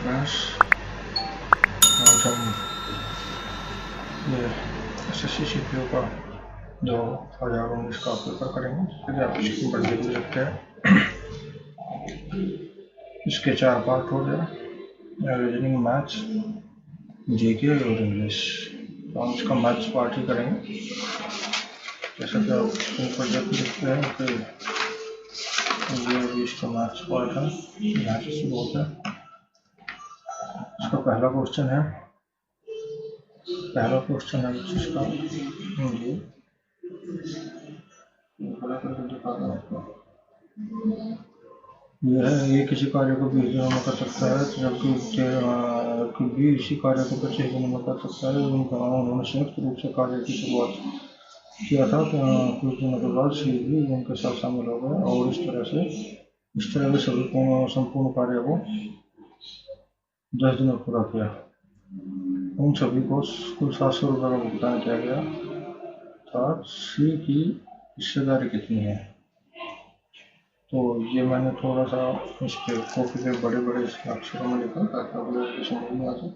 Friends, आज हम ये SSC CPU का 2019 का पेपर करेंगे। चलिए आप स्क्रीन पर देख सकते हैं। इसके 4 पार्ट हो गया, रीजनिंग, मैथ्स, जीके और इंग्लिश। तो हम इसका मैथ्स पार्ट ही करेंगे। जैसा कि आप स्क्रीन पर देख सकते हैं कि ये भी इसका मैथ्स पार्ट है, यहाँ से शुरू होता है। इसका पहला क्वेश्चन है इसका ये बड़ा करके दिखा रहा हूँ आपको। यह है, ये किसी कार्य को 20 दिनों में कर सकता है, जबकि बी इसी कार्य को 25 दिनों में कर सकता है। उन्होंने संयुक्त रूप से कार्य की शुरुआत किया था, कुछ दिनों के बाद सी भी उनके साथ शामिल हो गया और इस तरह से सभी संपूर्ण कार्य को 10 दिन में पूरा किया। उन सभी को कुल 700 रुपये का भुगतान किया गया था। सी की हिस्सेदारी कितनी है? तो ये मैंने थोड़ा सा इस पे कॉपी पे बड़े अक्षरों में लिखा ताकि आप लोगों को समझ में आ जाए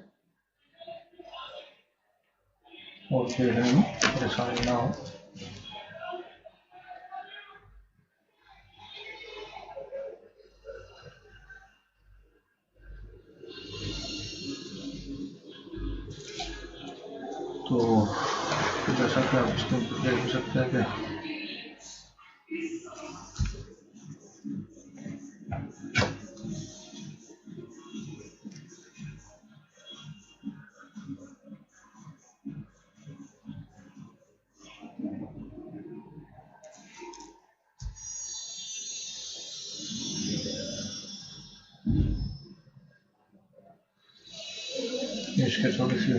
और देखने में परेशानी ना हो। तो जैसा कि आप इसमें देख सकते हैं कि इसके थोड़ी सी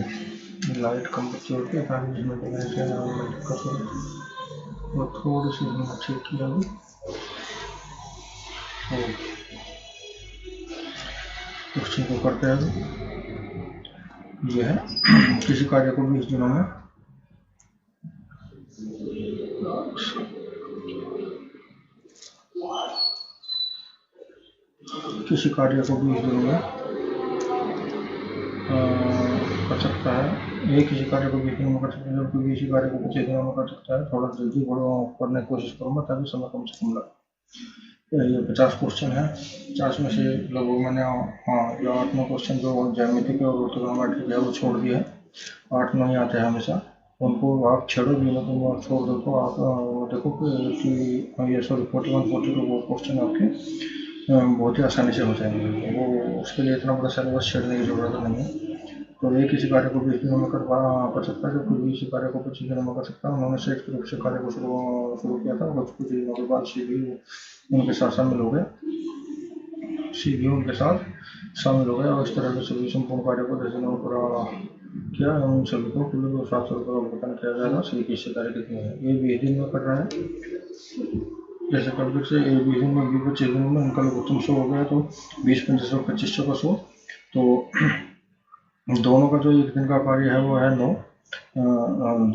लाइट कम बच्ची होती है, मैनेजमेंट में दिक्कत हो वो थोड़ी सी हमने ठीक किया अभी। तो क्वेश्चन को करते हैं अभी। ये है, किसी कार्य को 20 दिनों में कर सकता है। एक किसी कार्य को 20 दिनों में कर सकता है, जबकि किसी कार्य को 25 दिनों में कर सकता है। थोड़ा जल्दी करने की कोशिश करूँगा ताकि समय कम से कम लगे। ये 50 क्वेश्चन है। 50 में से लगभग मैंने जो 8-9 क्वेश्चन जो ज्यामिति के और ऑर्थोगोनोमेट्री है वो छोड़ दिया है। 8-9 ही आते हैं हमेशा, उनको आप छेड़ो भी ना, तो आप छोड़ दो तो आप देखो कि ये 41-42 क्वेश्चन आपके बहुत ही आसानी से हो जाएंगे। वो उसके लिए इतना बड़ा सिलेबस छेड़ने की जरूरत नहीं है। तो एक किसी कार्य को 20 दिनों में कर सकता है, जबकि बी इसी कार्य को 25 दिनों में कर सकता है। उन्होंने संयुक्त रूप से कार्य को शुरू किया था, कुछ दिनों के बाद सी भी उनके साथ शामिल हो गए और इस तरह के सभी संपूर्ण कार्य को 10 दिनों में पूरा किया। उन सभी को कुल 700 रुपये का भुगतान किया जाएगा। सी की हिस्सेदारी कितनी है? ये 20 दिन में कर रहे हैं। जैसे कभी से ए 20 दिन में, बी 25 दिनों में, उनका लघुत्तम 100 हो गया, तो 20-25 2500 का 100। तो दोनों का जो एक दिन का कार्य है वो है 9।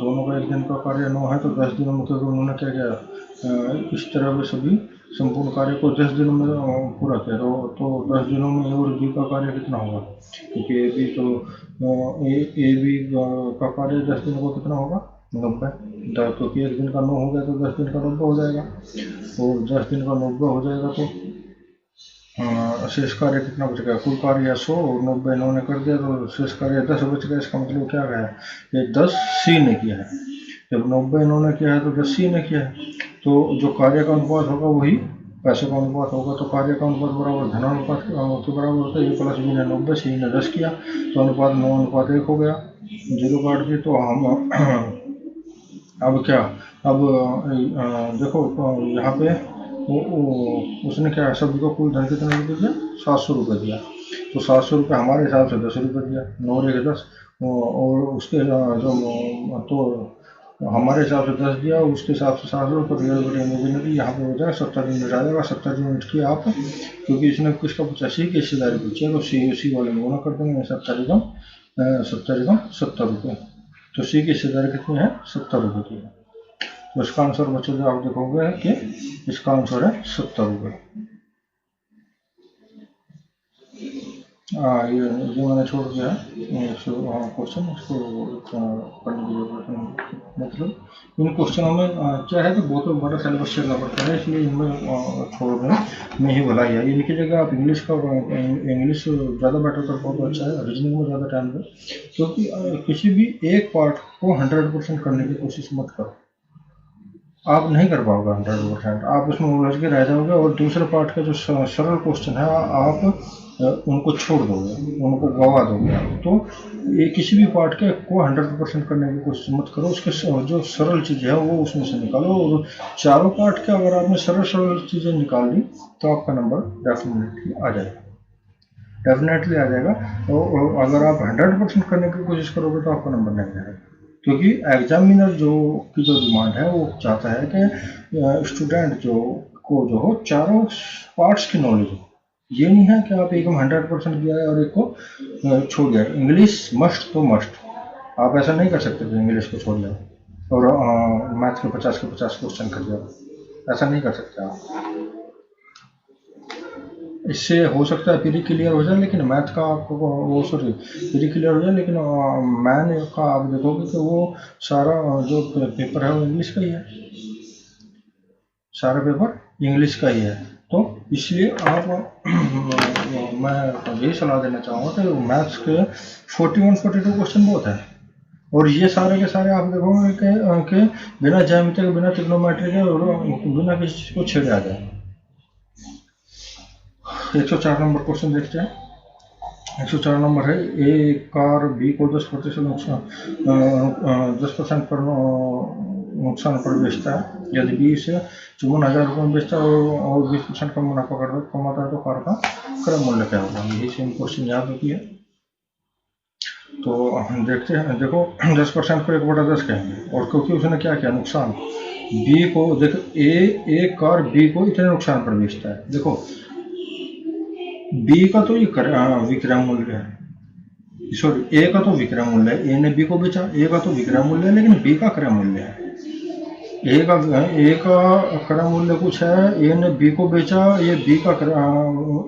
दोनों का एक दिन का कार्य 9 है, तो 10 दिनों में क्योंकि उन्होंने क्या किया, इस तरह के सभी संपूर्ण कार्य को 10 दिनों में पूरा किया। तो 10 दिनों में ए और बी का कार्य कितना होगा? क्योंकि ए बी का कार्य 10 दिनों का कितना होगा? 90। क्योंकि एक दिन का 9 हो गया तो 10 दिन का 90 हो जाएगा, और 10 दिन का 90 हो जाएगा तो शेष कार्य कितना बच गया? कुल कार्य 100 और 90 इन्होंने कर दिया, तो शेष कार्य 10 बच गया। इसका मतलब क्या है? ये 10 सी ने किया है। जब 90 इन्होंने किया है तो 10 सी ने किया है। तो जो कार्य का अनुपात होगा वही पैसे का अनुपात होगा। तो कार्य का अनुपात बराबर धनानुपात के बराबर होता है। ये प्लस बी ने 90, सी ने 10 किया, तो अनुपात 9:1 हो गया। 0 काट दी तो हम अब क्या, अब देखो यहाँ पे उसने क्या, सभी को कुल धन कितना रुपये दिया? 700 रुपये दिया। तो 700 रुपये हमारे हिसाब से 10 रुपये दिया, 9 और 10, और उसके जो तो हमारे हिसाब से 10 दिया, उसके हिसाब से 700 रुपये। रियल बटे इमेजिनरी यहाँ पे हो जाएगा 70 यूनिट आ जाएगा। 70 यूनिट किया आप, क्योंकि इसने किसका पूछा? सी की हिस्सेदारी पूछी है, तो सी वाले में गुना कर देंगे। 70 रुपये। तो सी की हिस्सेदारी कितनी है? 70 रुपये की है। तो इसका आंसर बच्चों जो आप देखोगे कि इसका आंसर है 70 रुपये। ये मैंने छोड़ दिया क्वेश्चन, इसको पढ़ने की जरूरत नहीं। मतलब इन क्वेश्चनों में क्या है कि बहुत बड़ा सिलेबस चलना पड़ता है, इसलिए इनमें छोड़ने में ही भलाई है। इनकी जगह आप इंग्लिश ज़्यादा बेटर कर पाओ तो अच्छा है, रीजनिंग में ज़्यादा टाइम दो, क्योंकि किसी भी एक पार्ट को 100% करने की कोशिश मत करो, आप नहीं कर पाओगे 100%, आप उसमें उलझ के रह जाओगे और दूसरे पार्ट का जो सरल क्वेश्चन है आप उनको छोड़ दोगे, उनको गवा दोगे आप। तो ये किसी भी पार्ट के को 100% करने की कोशिश मत करो, उसके जो सरल चीज़ें हैं वो उसमें से निकालो, और चारों पार्ट के अगर आपने सरल चीज़ें निकाल ली तो आपका नंबर डेफिनेटली आ जाएगा। और अगर आप 100% करने की कोशिश करोगे तो आपका नंबर नहीं आएगा, क्योंकि एग्जामिनर की जो डिमांड है वो चाहता है कि स्टूडेंट जो हो चारों पार्ट्स की नॉलेज हो। ये नहीं है कि आप एकदम 100% किया है और एक को छोड़ दिया। इंग्लिश मस्ट तो मस्ट, आप ऐसा नहीं कर सकते कि इंग्लिश को छोड़ दिया और मैथ के 50 क्वेश्चन कर दिया, ऐसा नहीं कर सकते आप। इससे हो सकता है प्री क्लियर हो जाए, लेकिन मैथ का आपको प्री क्लियर हो जाए, लेकिन मैन का आप देखोगे कि वो सारा जो पेपर है वो इंग्लिश का ही है, सारा पेपर इंग्लिश का ही है। तो इसलिए आप मैं यही सलाह देना चाहूँगा कि मैथ्स के 41-42 क्वेश्चन बहुत है, और ये सारे के सारे आप देखोगे कि बिना ज्यामिति के, बिना ट्रिग्नोमेट्री के, बिना किसी चीज़ को छेड़े आ जाए। 104 नंबर क्वेश्चन देखते हैं। 104 नंबर है, ए कार बी को 10% पर नुकसान पर बेचता है। यदि बी से 54,000 रुपये में बेचता है और 20% का मुनाफा कमाता है तो कार का क्रय मूल्य क्या होगा। यही सेम क्वेश्चन याद होती है। तो देखते हैं, देखो 10% को 1/10 कहेंगे, और क्योंकि उसने क्या किया, नुकसान बी को, देखो ए कार बी को इतने नुकसान पर बेचता है। देखो बी का तो ये विक्रय मूल्य है, सॉरी ए का तो विक्रय मूल्य है, ए ने बी को बेचा, ए का तो विक्रय मूल्य है, लेकिन बी का क्रय मूल्य है। ए का क्रय मूल्य कुछ है, ए ने बी को बेचा, ये बी का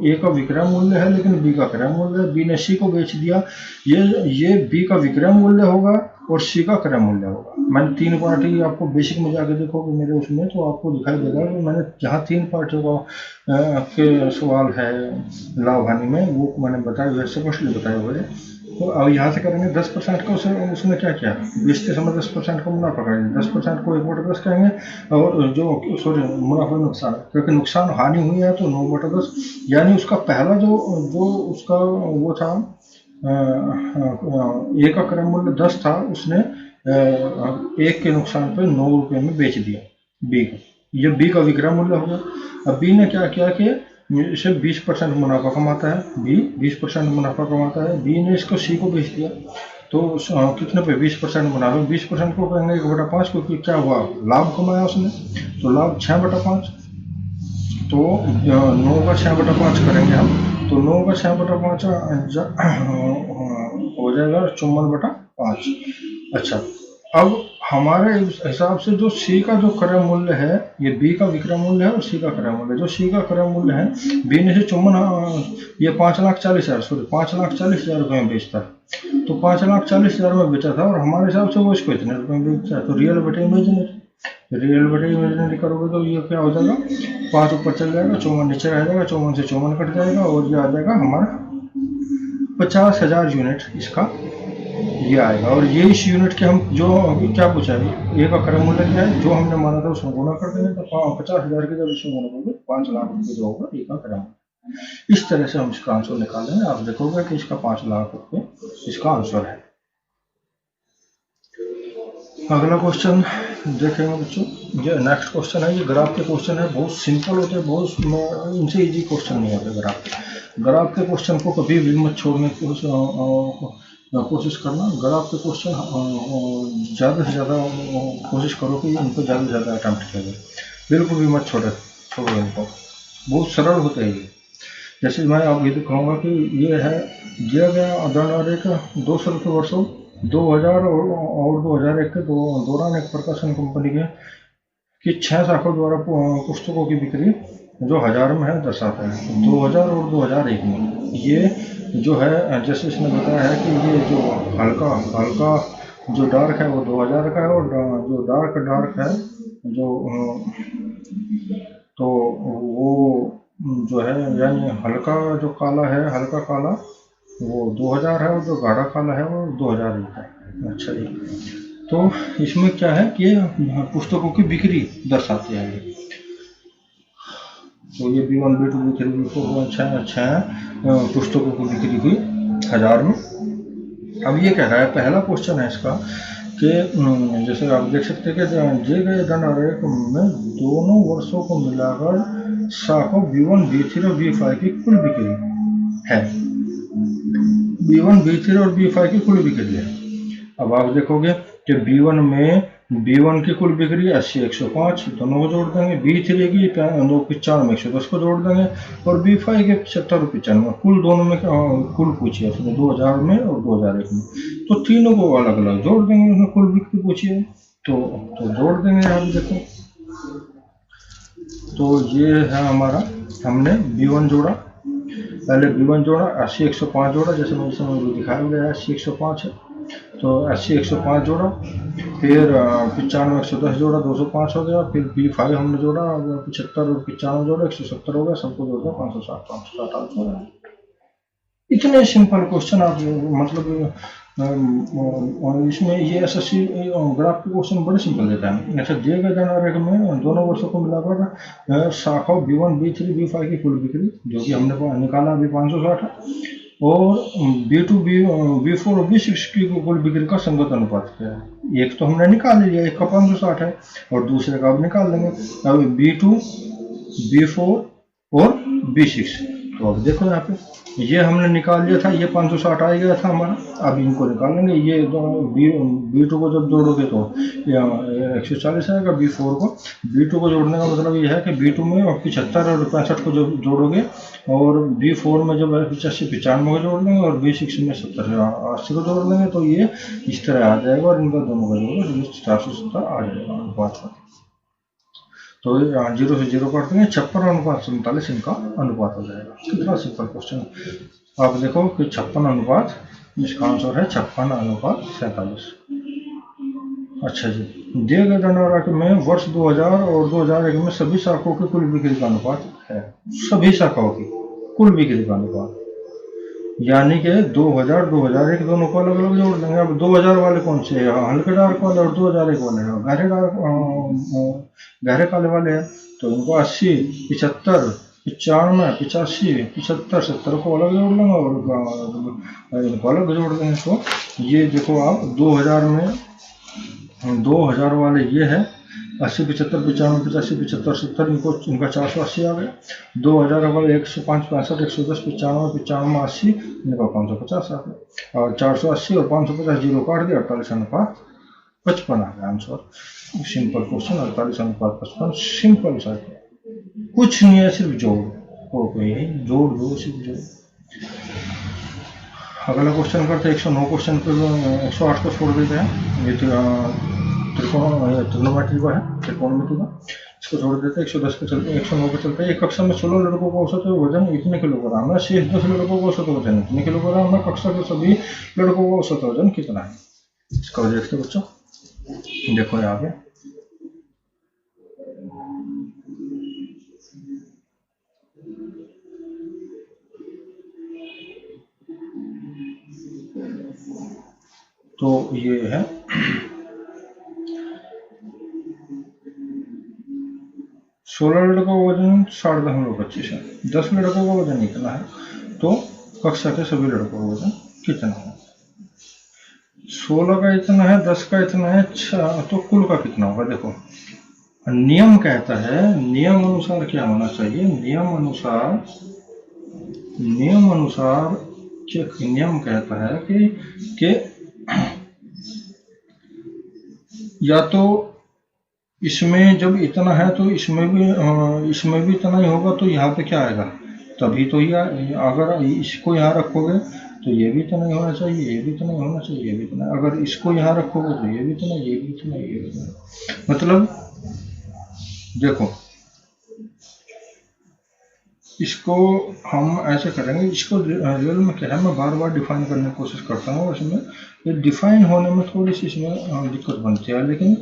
ए का विक्रय मूल्य है, लेकिन बी का क्रय मूल्य है। बी ने सी को बेच दिया, ये बी का विक्रय मूल्य होगा और सी का क्रय मूल्य होगा। मैंने 3 पार्टी आपको बेसिक में जाके देखोगे मेरे उसमें, तो आपको दिखाई देगा कि मैंने जहाँ 3 पार्टियों का के सवाल है लाभ हानि में, वो मैंने बताए हुए, स्पष्टली बताए हुए। तो अब यहाँ से करेंगे 10% का, उसने क्या किया, बेचते समय 10% का मुनाफा करेंगे, 10% को 1/10 कहेंगे, और जो सॉरी मुनाफा नुकसान, क्योंकि नुकसान हानि हुई है तो 9/10, यानी उसका पहला जो उसका वो था, ए का क्रय मूल्य 10 था, उसने एक के नुकसान पे 9 रुपये में बेच दिया बी को, ये बी का विक्रय मूल्य होगा। अब बी ने क्या किया कि इसे 20% मुनाफा कमाता है, बी 20% मुनाफा कमाता है, बी ने इसको सी को बेच दिया, तो कितने पे 20% मुनाफा, 20% को कहेंगे 1/5, क्योंकि क्या हुआ, लाभ कमाया उसने, तो लाभ 6/5, तो 9 का 6/5 करेंगे हम, तो 9 का 6/5 हो जाएगा 54/5। अच्छा, अब हमारे हिसाब से जो सी का जो क्रय मूल्य है, ये बी का विक्रय मूल्य है और सी का क्रय मूल्य, जो सी का क्रय मूल्य है, बी ने से 54, ये 5,40,000 सॉरी 5,40,000 रुपये में बेचता है, तो 5,40,000 में बेचा था, और हमारे हिसाब से वो इसको इतने रुपये में बेचता है। तो रियल बटे इमेजिनरी करोगे तो ये क्या हो जाएगा, 5 ऊपर चल जाएगा, 54 नीचे रह जाएगा, 54 से 54 कट जाएगा, और ये आ जाएगा हमारा 50,000 यूनिट इसका ये आएगा। और ये इस यूनिट के हम जो क्या पूछा है, ए का क्रय मूल्य क्या है, जो हमने माना था उसमें गुना कर देंगे, तो 50,000 के जब इसमें गुना करोगे 5 लाख रुपये जो होगा ए का क्रय मूल्य। इस तरह से हम इसका आंसर निकाल लेंगे, आप देखोगे कि इसका 5 लाख रुपये इसका आंसर है। अगला क्वेश्चन देखेंगे बच्चों, ये नेक्स्ट क्वेश्चन है, ये ग्राफ के क्वेश्चन है, बहुत सिंपल होते हैं, बहुत इनसे इजी क्वेश्चन नहीं होते। ग्राफ के क्वेश्चन को कभी भी मत छोड़ने की कोशिश करना। ग्राफ के क्वेश्चन ज़्यादा से ज़्यादा कोशिश करो कि इनको ज़्यादा से ज़्यादा अटैम्प्ट किया जाए, बिल्कुल भी मत छोड़ो इनको, बहुत सरल होते हैं ये। जैसे मैं अब ये दिखाऊंगा कि ये है दिया गया दंडारे का 200 के वर्षों 2000 और 2001 के दौरान एक प्रकाशन कंपनी की 6 शाखों द्वारा पुस्तकों की बिक्री जो हजार में है दर्शाता है, 2000 और 2001 में। ये जो है जैसे इसने बताया है कि ये जो हल्का हल्का जो डार्क है वो 2000 का है, और जो डार्क है जो तो वो जो है यानी हल्का जो काला है, हल्का काला वो 2000 है, और जो गाढ़ा काला है वो 2000 है। अच्छा जी, तो इसमें क्या है कि पुस्तकों की बिक्री दर्शाते हैं ये। तो ये B1 B2 B3 B4 अच्छा है पुस्तकों की बिक्री की 1000 में। अब ये कह रहा है, पहला क्वेश्चन है इसका कि जैसे आप देख सकते हैं कि दिए गए धन आरेख में दोनों वर्षों को मिलाकर शाखों B1 B3 और B5 की कुल बिक्री है। B1 B3 और B5 की कुल बिक्री है। अब आप देखोगे कि B1 में B1 की कुल बिक्री 80 105 दोनों को जोड़ देंगे, B3 की 95 110 को जोड़ देंगे, और B5 के 75 95 कुल दोनों में कुल पूछिए उसने 2000 में और 2001 में, तो तीनों को अलग अलग जोड़ देंगे, उसमें कुल बिक्री पूछिए तो जोड़ देंगे। आप देखो तो ये है हमारा, हमने B1 जोड़ा, पहले B1 जोड़ा 80 105 जोड़ा, जैसे मैं इसमें दिखाया गया है 80 105 है, तो 80 105 जोड़ा, फिर 95 110 जोड़ा 205 हो गया, फिर B5 हमने जोड़ा 75 और 95 जोड़ा 170 हो गया, सबको जोड़ दिया 560 हो गया। इतने सिंपल क्वेश्चन आप मतलब इसमें ये एसएससी ग्राफ के क्वेश्चन बड़े सिंपल देता है। अच्छा, दिए गए धन आरेख में दोनों वर्षों को मिलाकर शाखा B1 B3 B5 की कुल बिक्री जो कि हमने निकाला अभी 560 है, और B2 B4 और B6 की कुल बिक्री का संगत अनुपात क्या है। एक तो हमने निकाल लिया, एक का 560 है और दूसरे का अब निकाल लेंगे। अब B2 B4 और B6, तो अब देखो यहाँ पे ये हमने निकाल लिया था, ये 560 आ गया था हमारा, अब इनको निकालेंगे। ये B2 को जब जोड़ोगे तो 140 आएगा, B2 को जोड़ने का मतलब ये है कि B2 में 75 और 65 को जब जोड़ोगे, और B4 में जब 85 95 को जोड़ देंगे, और B6 में 70 80 को जोड़ देंगे, तो ये इस तरह आ जाएगा, और इनका दोनों का जोड़ोगे 470 आ जाएगा अनुपात। तो 0 से 0 काट देंगे, 56 अनुपात 47 इनका अनुपात हो जाएगा। कितना सिंपल क्वेश्चन। आप देखो कि 56 अनुपात, इसका आंसर है 56 अनुपात 47। अच्छा जी, दिए गए धन आरेख में वर्ष 2000 और 2001 में सभी शाखाओं की कुल बिक्री का अनुपात है। सभी शाखाओं की कुल बिक्री का अनुपात, यानी कि 2000 2001 दोनों को अलग अलग जोड़ देंगे। अब 2000 वाले कौन से हैं, हल्के डार्क वाले, और 2001 वाले गहरे काले वाले हैं, तो इनको 80 75 95 85 75 70 को अलग जोड़ लेंगे, और इनको अलग जोड़ देंगे। तो ये देखो आप 2000 में 2000 वाले ये है 80 75 95 85 75 70, इनका 480 आ गया। 2000 वाले 105 65 110 95 95 80, इनका 550 आ गया, और 480 और 550 जीरो काट दिया, 48 अनुपात 55 आ गया आंसर। सिंपल क्वेश्चन, 48 अनुपात 55, सिंपल सा, कुछ नहीं है, सिर्फ जोड़ हो गई, जोड़ दो, सिर्फ जोड़। अगला क्वेश्चन करते हैं 109 क्वेश्चन पे 108 को छोड़ देते हैं। ये त्रिकोणमिति का है, त्रिकोणमिति का, इसको छोड़ देते हैं। 110 पे चलते हैं, 109 पे चलते हैं। एक कक्षा में 16 लड़कों का औसत वजन इतने किलोग्राम है, शेष 10 लड़कों का औसत वजन इतने किलोग्राम है, कक्षा के सभी लड़कों का औसत वजन कितना है। इसका देखते बच्चों, देखो यहाँ पे तो ये है 16 लड़कों का वजन 10.25 है, 10 लड़कों का वजन इतना है, तो कक्षा के सभी लड़कों का वजन कितना है। 16 का इतना है, 10 का इतना है, तो कुल का कितना होगा। देखो नियम कहता है, नियम अनुसार क्या होना चाहिए, नियम अनुसार नियम कहता है कि या तो इसमें जब इतना है तो इसमें भी इतना ही होगा, तो यहाँ पे क्या आएगा, तभी तो अगर इसको यहाँ रखोगे तो ये भी इतना ही होना चाहिए, ये भी इतना ही होना चाहिए, ये भी इतना। अगर इसको यहाँ रखोगे तो ये भी इतना, ये भी इतना, ये भी इतना। मतलब देखो इसको हम ऐसे करेंगे, इसको रियल में क्या है, मैं बार बार डिफाइन करने की कोशिश करता हूँ, इसमें ये डिफाइन होने में थोड़ी सी इसमें दिक्कत बनती है, लेकिन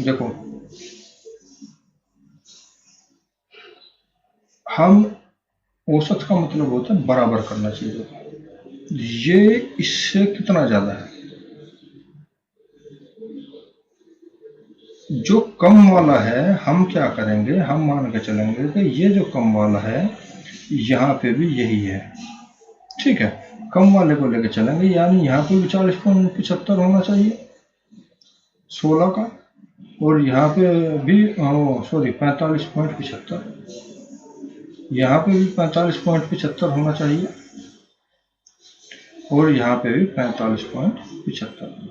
देखो हम औसत का मतलब होता है बराबर करना चाहिए, ये इससे कितना ज़्यादा है, जो कम वाला है हम क्या करेंगे, हम मान के चलेंगे कि ये जो कम वाला है यहाँ पे भी यही है, ठीक है, कम वाले को लेके चलेंगे, यानी यहाँ पे भी 40.75 होना चाहिए 16 का, और यहाँ पे भी सॉरी 45.75, यहाँ पे भी 45.75 होना चाहिए, और यहाँ पे भी 45.75 होना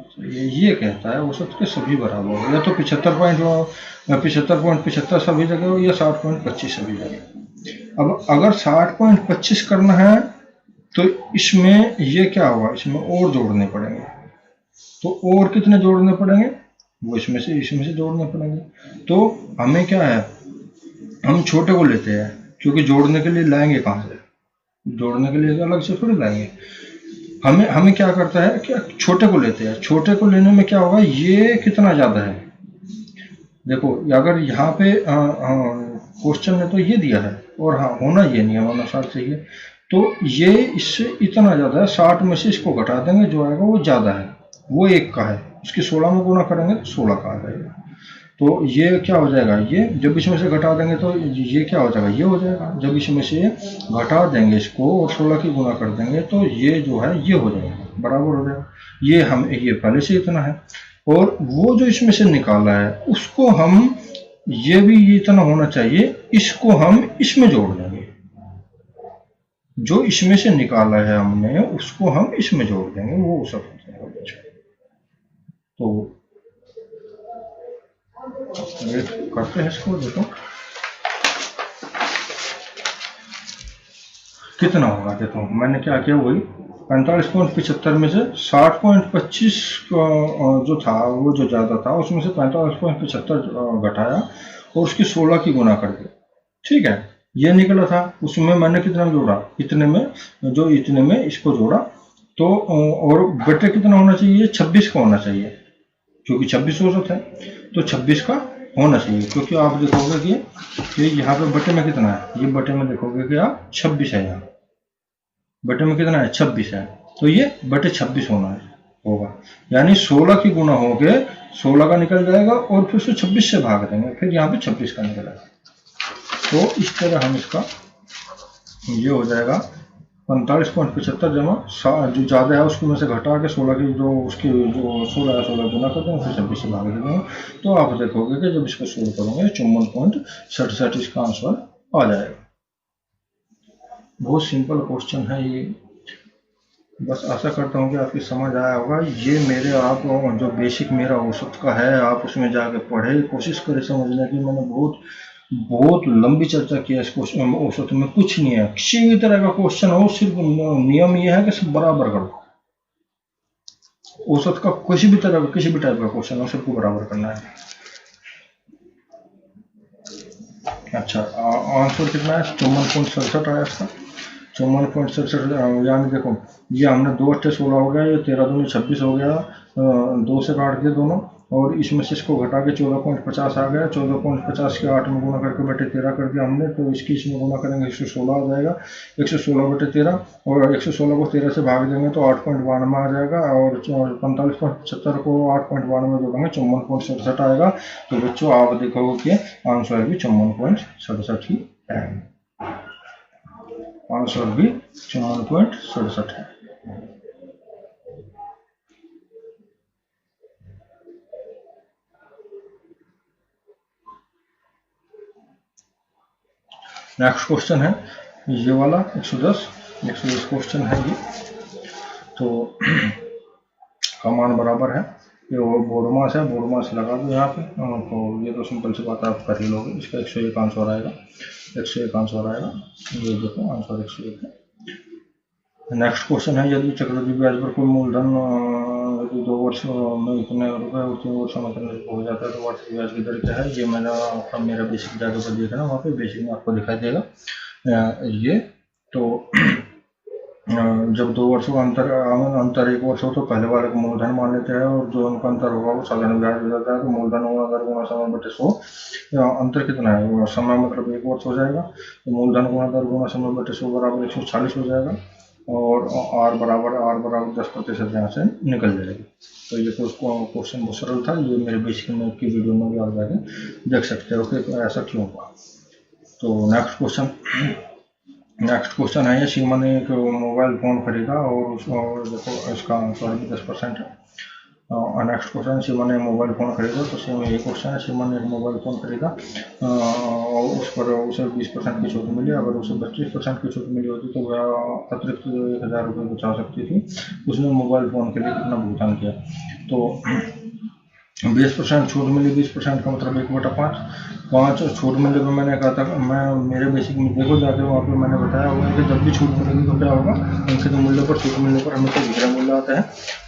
चाहिए। ये कहता है औसत के सभी बराबर हो, या तो 75.75 सभी जगह हो, या 60.25 सभी जगह। अब अगर 60.25 करना है तो इसमें ये क्या होगा, इसमें और जोड़ने पड़ेंगे, तो और कितने जोड़ने पड़ेंगे, वो इसमें से जोड़ने पड़ेंगे। तो हमें क्या है, हम छोटे को लेते हैं, क्योंकि जोड़ने के लिए लाएंगे कहाँ से, जोड़ने के लिए अलग से थोड़ी लाएंगे, हमें क्या करता है कि छोटे को लेते हैं, छोटे को लेने में क्या होगा, ये कितना ज़्यादा है, देखो अगर यहाँ पे क्वेश्चन ने तो ये दिया है, और हाँ होना ये नियम अनुसार चाहिए, तो ये इससे इतना ज़्यादा है, 60 में से इसको घटा देंगे, जो आएगा वो ज़्यादा है, वो 1 का है, उसकी 16 में गुना करेंगे तो 16 का आ जाएगा, तो ये क्या हो जाएगा, ये जब इसमें से घटा देंगे तो ये क्या हो जाएगा, ये हो जाएगा, जब इसमें से घटा देंगे इसको और 16 की गुना कर देंगे तो ये जो है ये हो जाएगा, बराबर हो जाएगा, ये हम ये पहले से इतना है, और वो जो इसमें से निकाला है उसको हम, ये भी ये इतना होना चाहिए, इसको हम इसमें जोड़ देंगे, जो इसमें से निकाला है हमने उसको हम इसमें जोड़ देंगे, वो सब हो जाएगा। तो करते हैं इसको, देखो कितना होगा, देखो मैंने क्या किया, वही 45.75 में से 60.25 जो था, वो जो ज़्यादा था उसमें से 45.75 घटाया और उसकी 16 की गुना कर दिया, ठीक है, ये निकला था, उसमें मैंने कितना जोड़ा, इतने में, जो इतने में इसको जोड़ा, तो और बटे कितना होना चाहिए, 26 का होना चाहिए, क्योंकि 26 औसत है, तो 26 का होना चाहिए, क्योंकि आप देखोगे कि यहाँ पे बटे में कितना है, ये बटे में देखोगे कि आप 26 है, यहाँ बटे में कितना है 26 है, तो ये बटे 26 होना है, होगा, यानी 16 की गुना हो गए 16 का निकल जाएगा, और फिर उसको 26 से भाग देंगे, फिर यहाँ पे 26 का निकलेगा, तो इस तरह हम इसका ये हो जाएगा 45.75 जमा जो ज़्यादा है उसको में से घटा के 16 की जो उसकी जो 16 गुना करते हैं, फिर 26 से भाग देंगे, तो आप देखोगे कि जब इसको सोल्व करोगे 54.67 इसका आंसर आ जाएगा। बहुत सिंपल क्वेश्चन है ये, बस आशा करता हूँ कि आपकी समझ आया होगा। ये मेरे आप जो बेसिक मेरा औसत का है, आप उसमें जाके पढ़े, कोशिश करें समझने की। मैंने बहुत लंबी चर्चा किया इस क्वेश्चन औसत में, कुछ नहीं है, किसी भी तरह का क्वेश्चन हो, सिर्फ नियम ये है कि सब बराबर कर दो, औसत का किसी भी तरह का किसी भी टाइप का क्वेश्चन हो, सबको बराबर करना है। अच्छा, आंसर कितना है, 54.67 आया इसका, 54.67, यानी देखो ये हमने 2 8 16 हो गया, ये 13 दूनी 26 हो गया, 2 से काट दिए दोनों, और इसमें से इसको घटा के 14.50 आ गया, 14.50 के 8 में गुना करके बटे 13 कर दिया हमने, तो इसकी इसमें गुना करेंगे 116 आ जाएगा, 116 बटे 13, और 116 को 13 से भाग देंगे तो 8.92 आ जाएगा, और 45.75 को 8.92 जोड़ेंगे 54.67 आएगा। तो बच्चों आप देखोगे कि आंसर भी 54.67 ही है, आंसर भी 54.67 है। नेक्स्ट क्वेश्चन है ये वाला 110 क्वेश्चन है ये, तो का मान बराबर है, ये बोर्ड मास है, बोर्ड मास लगा दो यहाँ पे, तो ये तो सिंपल सी बात आप कर ही लोगे, इसका 101 आंसर आएगा, 101 आंसर आएगा, ये देखो आंसर 101 है। नेक्स्ट क्वेश्चन है, यदि चक्रवृद्धि ब्याज पर कोई मूलधन यदि 2 वर्ष में इतने रुपए और 3 वर्षों में इतने हो जाता है तो वार्षिक ब्याज की दर क्या है, ये मैंने आपका मेरा बेसिक जाके पर देखना, वहाँ पे बेसिक में आपको दिखाई देगा ये। तो जब 2 वर्षों का अंतर 1 वर्ष हो तो पहले वाले को मूलधन मान लेते हैं, और जो उनका अंतर होगा वो साधारण ब्याज हो जाता है। तो मूलधन होगा अगर गुणा समय बटे 100, अंतर कितना है, समय मतलब 1 वर्ष हो जाएगा, तो मूलधन गुणा दर गुणा समय बटे 100 बराबर 140 हो जाएगा, और R बराबर 10% यहाँ से निकल जाएगी। तो ये क्वेश्चन बहुत सरल था, ये मेरे बेसिक में की वीडियो में भी आप जाके देख सकते हो कि ऐसा क्यों हुआ। तो नेक्स्ट क्वेश्चन है, ये सीमा ने एक मोबाइल फ़ोन खरीदा और देखो इसका आंसर भी 10% है। नेक्स्ट क्वेश्चन, सीमा ने मोबाइल फ़ोन खरीदा, तो सीमा ये क्वेश्चन है, सीमा ने एक मोबाइल फ़ोन खरीदा और उस पर उसे 20% की छूट मिली। अगर उसे 25% की छूट मिली होती तो वह अतिरिक्त 1000 रुपये बचा सकती थी। उसने मोबाइल फ़ोन के लिए कितना भुगतान किया, तो 20% छूट मिली, 20% का मतलब 1/5 छूट मिलने पर मैंने कहा था, मैं मेरे बेसिक में देखो जाके वहाँ पे मैंने बताया हुआ है कि जब भी छूट मिलेगी तो क्या होगा, अंकित मूल्य पर छूट मिलने पर हमें तो विक्रय मूल्य आता है।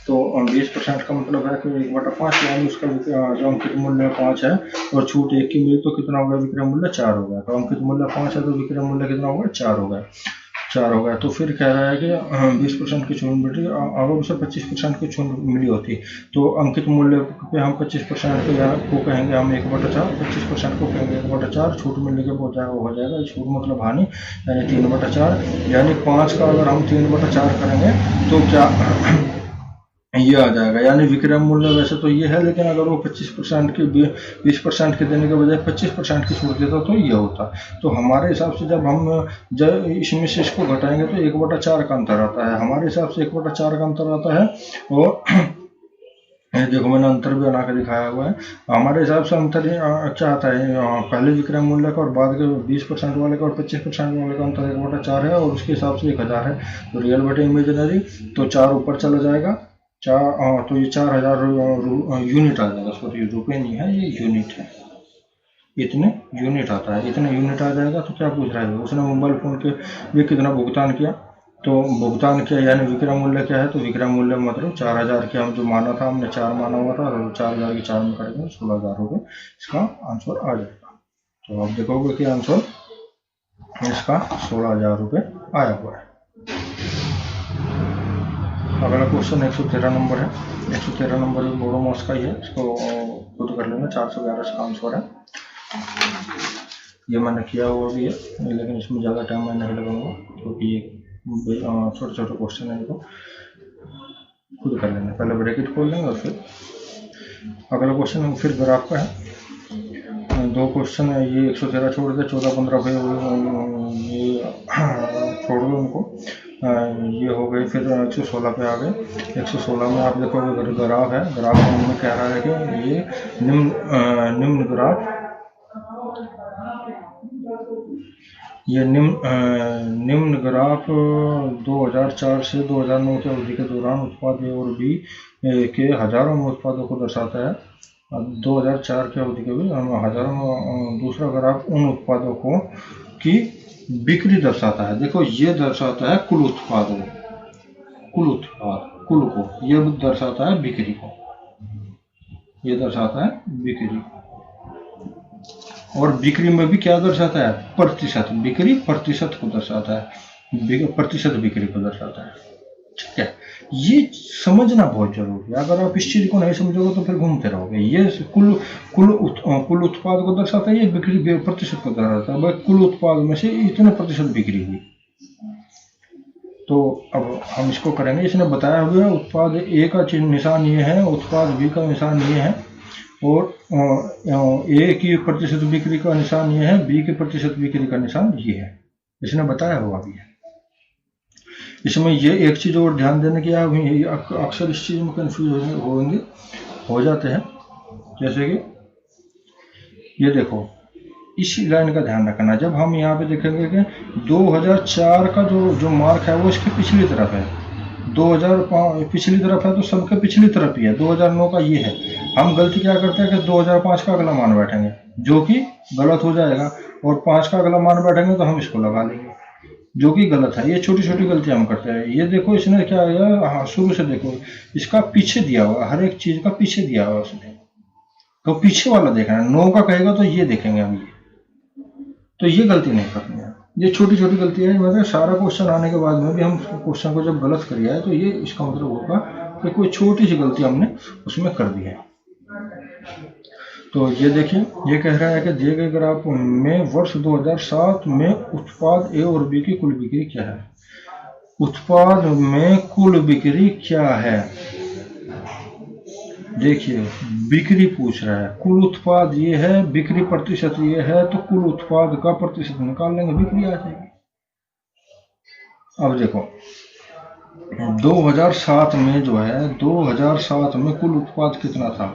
तो 20% का मतलब है कि 1/5, यानी उसका जो अंकित मूल्य 5 है और छूट 1 की मिली तो कितना होगा, विक्रय मूल्य 4 हो गया। तो अंकित मूल्य 5 है तो विक्रय मूल्य कितना होगा, 4 हो गया। तो फिर कह रहा है कि 20% की छूट मिली, अगर उसे 25% की छूट मिली होती तो अंकित मूल्य पे हम 25% को कहेंगे हम 1/4, 25% को कहेंगे 1/4, छूट मिलने के हो जाएगा छूट मतलब हानि, यानी 3/4, यानी 5 का अगर हम 3/4 करेंगे तो क्या ये आ जाएगा, यानी विक्रय मूल्य वैसे तो ये है, लेकिन अगर वो 25% की 20% के देने के बजाय 25% की छूट देता तो ये होता। तो हमारे हिसाब से जब इसमें से इसको घटाएंगे तो 1/4 का अंतर आता है, हमारे हिसाब से 1/4 का अंतर आता है। और देखो मैंने अंतर भी बना के दिखाया हुआ है। हमारे हिसाब से अंतर क्या आता है, पहले विक्रय मूल्य का और बाद के 20% वाले का और 25% वाले का अंतर 1/4 है, और उसके हिसाब से 1000 है। तो रियल बटे इमेजिनरी, तो 4 ऊपर चला जाएगा, तो ये 4000 यूनिट आ जाएगा, सॉरी रुपये नहीं है, ये यूनिट है, इतने यूनिट आता है, इतने यूनिट आ जाएगा। तो क्या पूछ रहा है, उसने मोबाइल फ़ोन के लिए कितना भुगतान किया, तो भुगतान किया यानी विक्रय मूल्य क्या है, तो विक्रय मूल्य मतलब 4000 के हम जो माना था, हमने 4 माना हुआ था, तो 4000 की 4 में करेंगे 16000 रुपये, इसका आंसर आ जाएगा। तो आप देखोगे कि आंसर इसका 16000 रुपये आया हुआ है। अगला क्वेश्चन 113 नंबर है। 113 नंबर बोडोमॉस का ही है, इसको खुद कर लेना, 411 इसका आंसर है। ये मैंने किया हुआ भी है, लेकिन इसमें ज़्यादा टाइम मैं नहीं लगाऊंगा क्योंकि छोटे छोटे क्वेश्चन है, इनको खुद कर लेना। पहले ब्रैकेट खोल लेंगे और फिर अगला क्वेश्चन फिर ग्राफ का है। 2 क्वेश्चन है, ये 113 छोड़ दे, 14, 15 ये छोड़ दो उनको, ये हो गए। फिर 116 पे आ गए। 116 में आप देखोगे ग्राफ है, ग्राफ में कह रहा है कि ये निम्न ग्राफ, ये निम्न ग्राफ 2004 से 2009 की अवधि के दौरान उत्पाद ए और बी के हजारों में उत्पादों को दर्शाता है। 2004 की अवधि के भी हजारों में, दूसरा ग्राफ उन उत्पादों को की बिक्री दर्शाता है। देखो ये दर्शाता है कुल उत्पाद कुल को, ये दर्शाता है बिक्री को, ये दर्शाता है बिक्री। और बिक्री में भी क्या दर्शाता है, प्रतिशत, बिक्री प्रतिशत को दर्शाता है, प्रतिशत बिक्री को दर्शाता है। ठीक है, ये समझना बहुत जरूरी है। अगर आप इस चीज को नहीं समझोगे तो फिर घूमते रहोगे। ये कुल उत्पाद को दर्शाता है, ये बिक्री प्रतिशत को दर्शाता है। कुल उत्पाद में से इतने प्रतिशत बिक्री हुई। तो अब हम इसको करेंगे। इसने बताया हुआ है उत्पाद ए का निशान ये है, उत्पाद बी का निशान ये है, और ए की प्रतिशत बिक्री का निशान ये है, बी की प्रतिशत बिक्री का निशान ये है। इसने बताया हुआ भी है। इसमें ये एक चीज और ध्यान देने की, अक्सर इस चीज में कंफ्यूज हो जाते हैं। जैसे कि ये देखो, इस लाइन का ध्यान रखना। जब हम यहाँ पे देखेंगे कि 2004 का जो मार्क है वो इसकी पिछली तरफ है, 2005 पिछली तरफ है, तो सबके पिछली तरफ ही है। 2009 का ये है। हम गलती क्या करते हैं कि 2005 का अगला मान बैठेंगे, जो कि गलत हो जाएगा, और 5 का अगला मान बैठेंगे तो हम इसको लगा लेंगे। जो कि गलत है। ये छोटी छोटी गलतियां हम करते हैं। ये देखो इसने क्या किया, हाँ शुरू से देखो, इसका पीछे दिया हुआ, हर एक चीज का पीछे दिया हुआ उसने, तो पीछे वाला देखना है। नो का कहेगा तो ये देखेंगे हम, ये तो ये गलती नहीं करनी है। ये छोटी छोटी गलतियां है। मतलब सारा क्वेश्चन आने के बाद में भी हम क्वेश्चन को जब गलत कर दिया है तो ये इसका मतलब होगा कि कोई छोटी सी गलती हमने उसमें कर दी है। तो ये देखिए, ये कह रहा है कि दिए गए ग्राफ में वर्ष 2007 में उत्पाद ए और बी की कुल बिक्री क्या है। उत्पाद में कुल बिक्री क्या है, देखिए बिक्री पूछ रहा है, कुल उत्पाद ये है, बिक्री प्रतिशत ये है, तो कुल उत्पाद का प्रतिशत निकाल लेंगे, बिक्री आ जाएगी। अब देखो 2007 में जो है, 2007 में कुल उत्पाद कितना था,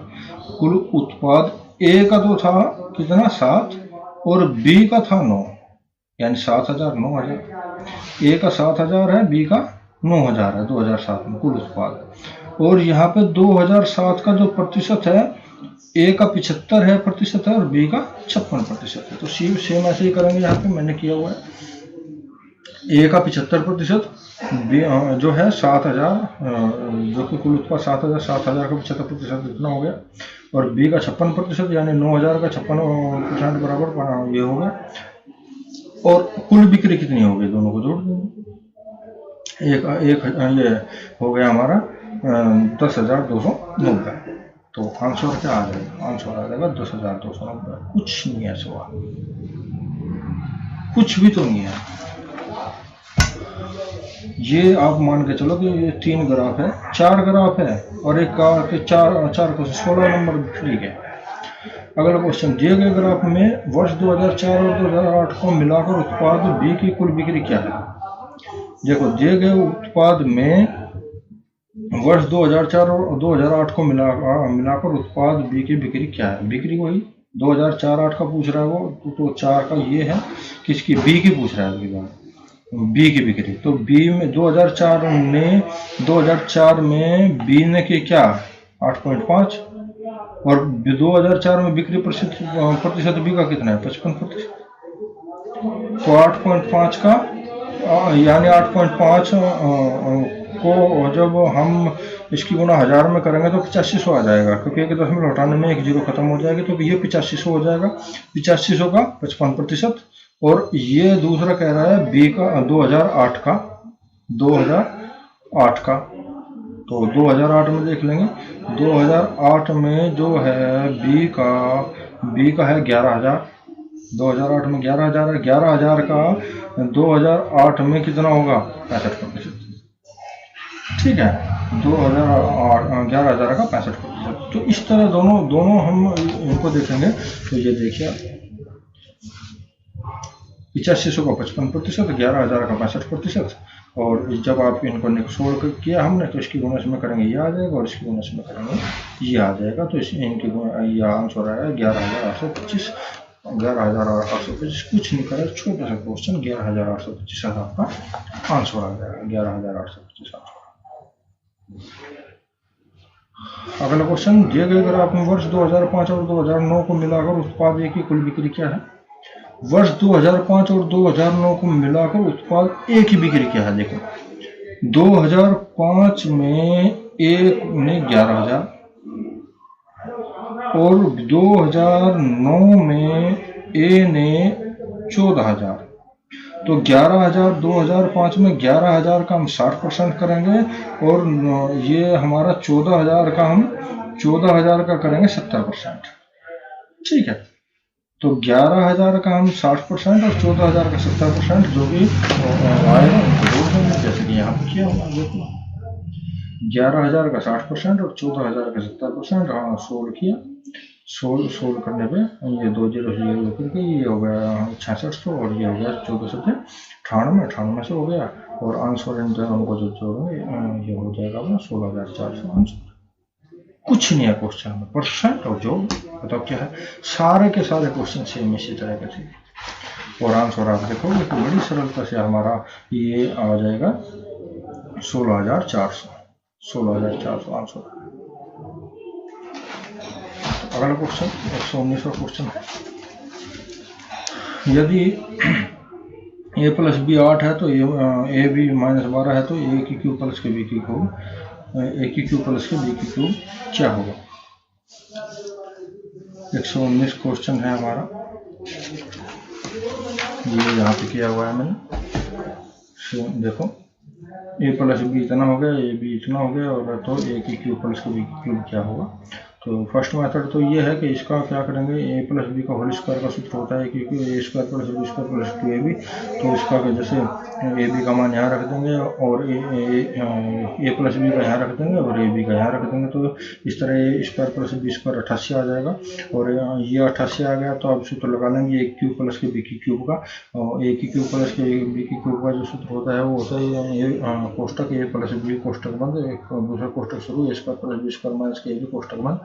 कुल उत्पाद ए का तो था कितना 7 और बी का था 9, यानी 7000 9000। ए का 7000 है, बी का 9000 है 2007 में कुल उत्पाद। और यहाँ पे 2007 का जो प्रतिशत है, ए का 75 है प्रतिशत है और बी का 56% है। तो सेम ऐसे ही करेंगे, यहाँ पे मैंने किया हुआ है। ए का 75% जो है 7000, जो कि कुल उत्पाद 7000 का 75% इतना हो गया, और बी का 56% यानी 9000 का 56% बराबर ये हो गया। और कुल बिक्री कितनी हो गई, दोनों को जोड़ देंगे, एक ये हो गया हमारा 10,290। तो आंसर क्या आ जाएगा, आंसर आ जाएगा 10,290। कुछ नहीं है सवाल, कुछ भी तो नहीं है। ये आप मान के चलो कि ये 3 ग्राफ है, 4 ग्राफ है और एक का के 4 को 16 नंबर फ्री है। अगला क्वेश्चन, दिए गए ग्राफ में वर्ष 2004 और 2008 को मिलाकर उत्पाद बी की कुल बिक्री क्या है। देखो दिए गए उत्पाद में वर्ष 2004 और 2008 को मिलाकर उत्पाद बी की बिक्री क्या है। बिक्री वही 2004-8 का पूछ रहा है वो, तो 4 का ये है, किसकी, बी की पूछ रहा है अगली बार, बी की बिक्री। तो बी में 2004 में बी ने की क्या 8.5 और 2004 में बिक्री प्रतिशत बी का कितना है 55%। तो 8.5 का यानी 8.5 को जब हम इसकी गुना 1000 में करेंगे तो 8500 आ जाएगा, क्योंकि 1 हटाने में 1 जीरो खत्म हो जाएगी, तो ये 8500 हो जाएगा। 8500 का 55%। और ये दूसरा कह रहा है बी का 2008 का, तो 2008 में देख लेंगे। 2008 में जो है बी का है 11000, 2008 में 11000 है, 11000 का 2008 में कितना होगा 65%। ठीक है, 11000 का 65%। तो इस तरह दोनों हम इनको देखेंगे। तो ये देखिए 8500 का 55%, 11000 का 65%। और जब आप इनको निकाल किया हमने तो इसकी गुणा में करेंगे ये आ जाएगा और इसकी गुणा में करेंगे ये आ जाएगा। तो इनकी ये आंसर आया 11825। 11825 कुछ नहीं करे, छोटा सा क्वेश्चन 11825 आपका आंसर आ जाएगा, 11825 आंसर। अगला क्वेश्चन, दिए गए ग्राफ में वर्ष 2005 और 2009 को मिलाकर उत्पाद ए की कुल बिक्री क्या है। वर्ष 2005 और 2009 को मिलाकर उत्पाद ए की बिक्री क्या है। देखो 2005 में ए ने 11000 और 2009 में ए ने 14000। तो 11000 2005 में 11000 का हम 60% करेंगे और ये हमारा 14000 का हम 14000 का करेंगे 70%। ठीक है, तो 11000 का हम 60% और 14000 का 70%, जो भी आएगा उनको जोड़ देंगे, जैसे कि यहाँ पे किया हुआ। देखो 11000 का 60% और 14000 का 70%, हाँ सोल्व किया। सोल्व करने पे ये 2 0 करके ये हो गया 6600 और ये हो गया 1498 से हो गया। और आंसर इन दोनों को जो जोड़ेंगे ये हो जाएगा अपना 16400 आंसर। कुछ नहीं है क्वेश्चन में, परसेंट और जो बताओ क्या है। सारे के सारे क्वेश्चन सेम इसी तरह के थे और आंसर आप देखोगे तो बड़ी सरलता से हमारा ये आ जाएगा 16400 आंसर। अगला क्वेश्चन 119वां क्वेश्चन है, यदि ए प्लस बी 8 है तो ए बी माइनस 12 है तो ए की क्यूब प्लस के बी की क्यूब ए की क्यूब प्लस के बी की क्यूब क्या होगा। 119 क्वेश्चन है हमारा, ये यहाँ पे किया हुआ है मैंने। देखो ए प्लस बी इतना हो गया, ए बी इतना हो गया, और तो ए की क्यूब प्लस के बी की क्यूब क्या होगा। तो फर्स्ट मेथड तो ये है कि इसका क्या करेंगे, ए प्लस बी का होल स्क्वायर का सूत्र होता है क्योंकि A square plus B square plus 2ab, तो इसका जैसे ए बी का मान यहाँ रख देंगे और ए प्लस बी का यहाँ रख देंगे और ए बी का यहाँ रख देंगे, तो इस तरह ए स्क्वायर प्लस बी स्क्वायर 88 आ जाएगा। और ये 88 आ गया तो अब सूत्र लगा लेंगे ए क्यूब प्लस के बी की क्यूब का, और ए की क्यूब प्लस के बी की क्यूब का जो सूत्र होता है वो होता है कोष्टक ए प्लस बी कोष्टक बंद, एक दूसरा कोष्टक शुरू, A square plus B square minus के ए बी कोष्टक बंद।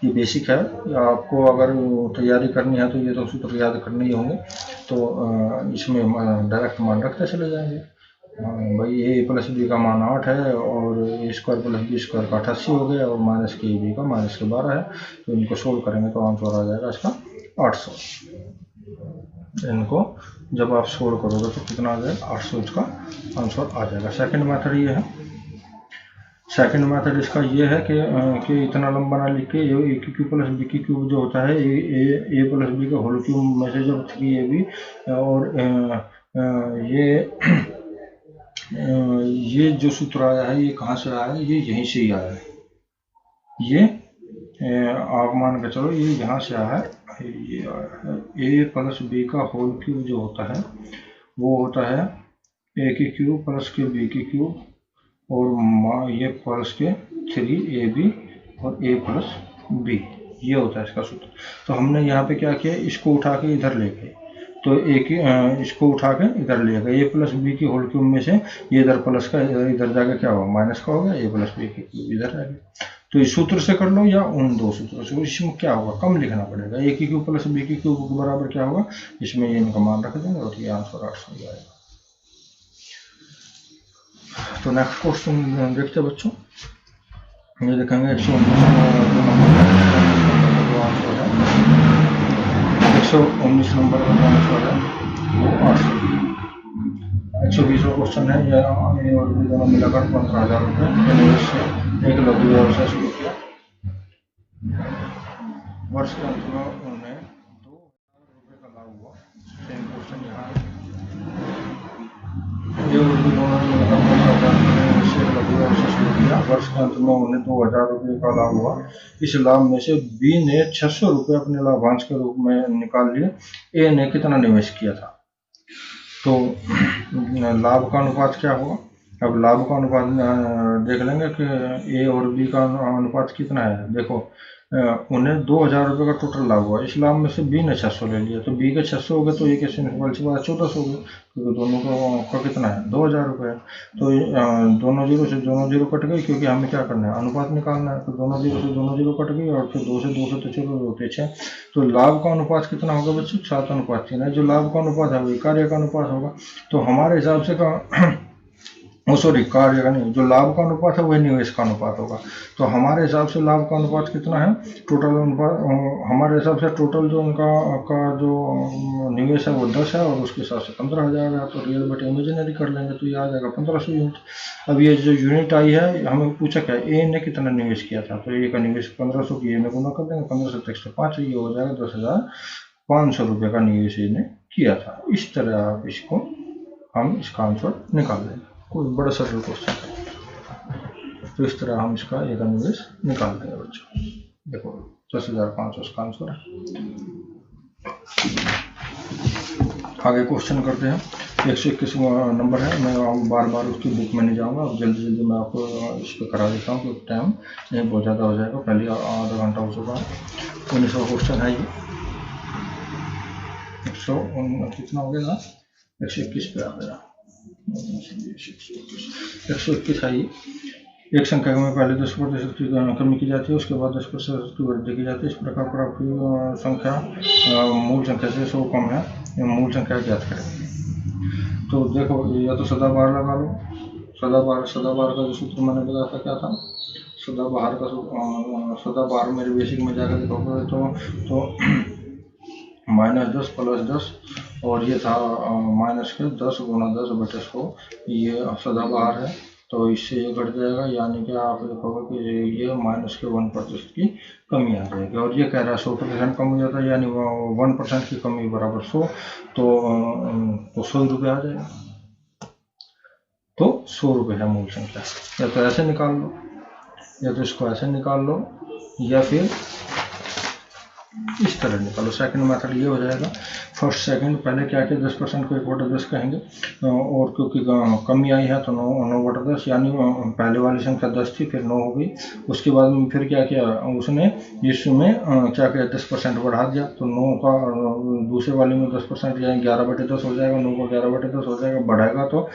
ये बेसिक है, आपको अगर तैयारी करनी है तो ये तो सूत्र याद करने ही होंगे, तो इसमें डायरेक्ट मान रखते चले जाएंगे। भाई ए प्लस बी का मान 8 है और ए स्क्वायर प्लस बी स्क्वायर का 88 हो गया और माइनस के बी का माइनस के 12 है, तो इनको सोल्व करेंगे तो आंसर आ जाएगा इसका 800। इनको जब आप सोल्व करोगे तो कितना आ जाएगा 800, इसका आंसर आ जाएगा। सेकंड मेथड ये है, सेकंड मेथड इसका ये है कि इतना लंबा ना लिख के ए की क्यूब प्लस बी की क्यूब जो होता है ए प्लस बी का होल क्यूब में से जब 3ab और ये जो सूत्र आया है ये कहाँ से आया है, ये यहीं से ही आया है। ये आप मान के चलो ये यहाँ से आया है, ये आया है ए प्लस बी का होल क्यूब जो होता है वो होता है ए की क्यूब प्लस के बी की क्यूब और ये प्लस के 3ab और a प्लस b, ये होता है इसका सूत्र। तो हमने यहाँ पे क्या किया, इसको उठा के इधर ले गए, तो इसको उठा के इधर ले गए, a प्लस बी की होल क्यूब में से ये इधर प्लस का इधर जाकर क्या होगा माइनस का हो गया, a प्लस बी की क्यूब इधर आ गया। तो इस सूत्र से कर लो या उन दो सूत्रों से, इसमें क्या होगा कम लिखना पड़ेगा, a की क्यूब प्लस b की क्यूब के बराबर क्या होगा, इसमें ये इनका मान रख देंगे और ये आंसर 800 आएगा। तो नेक्स्ट क्वेश्चन देखते बच्चों, ये देखेंगे 119 नंबर का आंसर है वो 800। 120 क्वेश्चन है, ये और भी दोनों मिलाकर 15,000 रुपये से एक लघु व्यवसाय शुरू किया। वर्ष के अंत में उन्हें 2,000 रुपये का लाभ हुआ। सेम क्वेश्चन यहाँ ये उर्दू दोनों मिलाकर 15,000 से लघु व्यवसाय शुरू किया। वर्ष के अंत में उन्हें 2,000 रुपये का लाभ हुआ। इस लाभ में से बी ने 600 रुपये अपने लाभांश के रूप में निकाल लिए, ए ने कितना निवेश किया था। तो लाभ का अनुपात क्या होगा, अब लाभ का अनुपात देख लेंगे कि ए और बी का अनुपात कितना है। देखो उन्हें 2,000 रुपये का टोटल लाभ हुआ, इस लाभ में से बी ने 600 ले लिया, तो बी के 600 हो गए तो ए के 1400 हो गए, क्योंकि दोनों का कितना है 2,000 रुपये है। तो दोनों जीरो से दोनों जीरो कट गई, क्योंकि हमें क्या करना है अनुपात निकालना है, तो दोनों जीरो से दोनों जीरो कट गई और फिर 2 से 2 से तो चलो होते 6। तो लाभ का अनुपात कितना होगा बच्चों 7:3 है। जो लाभ का अनुपात है वही कार्य का अनुपात होगा। तो हमारे हिसाब से सॉरी कार्य का नहीं, जो लाभ का अनुपात है वही निवेश का अनुपात होगा। तो हमारे हिसाब से लाभ का अनुपात कितना है, टोटल अनुपात हमारे हिसाब से टोटल जो उनका का जो निवेश है वो 10 है और उसके हिसाब से 15,000 है, तो रियल बट इमेजिनरी कर लेंगे तो ये आ जाएगा 1500 यूनिट। अब ये जो यूनिट आई है हमें पूछा क्या ए ने कितना निवेश किया था, तो ए का निवेश 1500 की ए में गुना कर देंगे, 1500 से 105 ये हो जाएगा 10,500 रुपये का निवेश ए ने किया था। इस तरह आप इसको हम इसका आंसर निकाल देंगे, कोई बड़ा सरल क्वेश्चन है। तो इस तरह हम इसका एक निवेश निकाल देंगे बच्चों। देखो 10,500 इसका आंसर है। आगे क्वेश्चन करते हैं। 121 नंबर है, मैं बार बार उसकी बुक में नहीं जाऊंगा, अब जल्दी जल्दी मैं आपको इस पर करा देता हूँ क्योंकि टाइम नहीं बहुत ज़्यादा हो जाएगा, पहले आधा घंटा हो चुका है। 19वां क्वेश्चन है ये, 100 कितना हो गया 121 पे आ गया। 121 है ये। एक संख्या में पहले 10% की कमी की जाती है, उसके बाद 10% की वृद्धि की जाती है। इस प्रकार प्राप्त संख्या मूल संख्या से 100 कम है, मूल संख्या ज्ञात करें। तो देखो या तो सदाबहार लगा लो, सदाबहार का जो सूत्र मैंने बताया था क्या था, सदाबहार मेरे बेसिक में जाकर देखोगे तो -10 + 10 और ये था माइनस के 10 गुना 10 बटे 100, ये सदाबहार है तो इससे ये घट जाएगा, यानी कि आप देखोगे कि ये माइनस के 1% की कमी आ जाएगी। और ये कह रहा है 100% कम हो जाता है, यानी 1% की कमी बराबर 100, तो 100 रुपये आ जाएगा। तो 100 रुपये है मूल संख्या। या तो ऐसे निकाल लो, या तो इसको ऐसे निकाल लो, या फिर इस तरह निकालो। सेकंड मेथड ये हो जाएगा। फर्स्ट सेकंड पहले क्या किया, 10% को 1/10 कहेंगे, और क्योंकि कमी आई है तो 9/10, यानी पहले वाली संख्या 10 थी, फिर 9 हो गई। उसके बाद में फिर क्या किया उसने, इसमें क्या किया 10% बढ़ा दिया, तो 9 का दूसरे वाले में 10% यानी 11/10 हो जाएगा। 9 का 11/10 हो जाएगा, बढ़ाएगा तो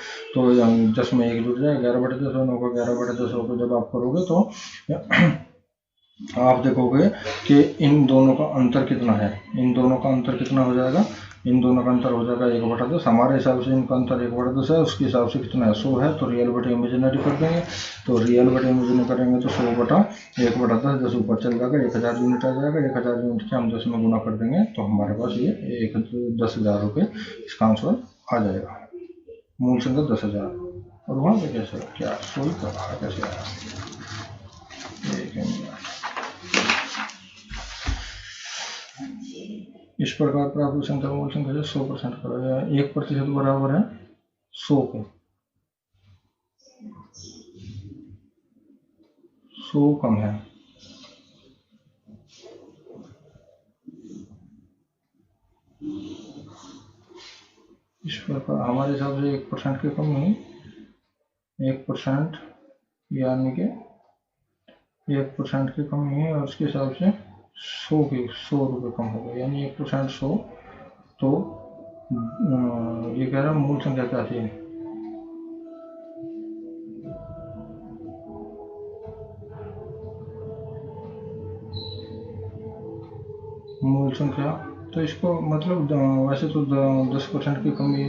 10 में 1 जुड़ जाएगा, 11/10 और 9 का 11/10 होकर जब आप करोगे तो आप देखोगे कि इन दोनों का अंतर कितना है। इन दोनों का अंतर कितना हो जाएगा, इन दोनों का अंतर हो जाएगा 1/10। हमारे हिसाब से इनका अंतर 1/10 है, उसके हिसाब से कितना है 100 है, तो रियल बटे इमेजिनरी कर देंगे। तो रियल बटे इमेजिनरी करेंगे तो 100 बटा 1/10, 10 ऊपर चल जाएगा, 1000 यूनिट आ जाएगा। 1000 यूनिट के हम 10 में गुना कर देंगे तो हमारे पास ये 10,000 रुपये इसका आंसर आ जाएगा। मूल संख्या 10,000। और वहाँ पे कैसे क्या सोल्व करना कैसे आया, इस प्रकार प्राप्त संख्या मूल संख्या से 100% करो, या 1% बराबर है 100 के। 100 कम है, इस प्रकार हमारे हिसाब से 1% की कमी, 1% यानी कि 1% की कमी है, और उसके हिसाब से 100 रुपये कम हो गए, यानी 1% 100। तो ये कह रहा है मूल संख्या क्या थी, मूल संख्या। तो इसको मतलब वैसे तो 10% की कमी,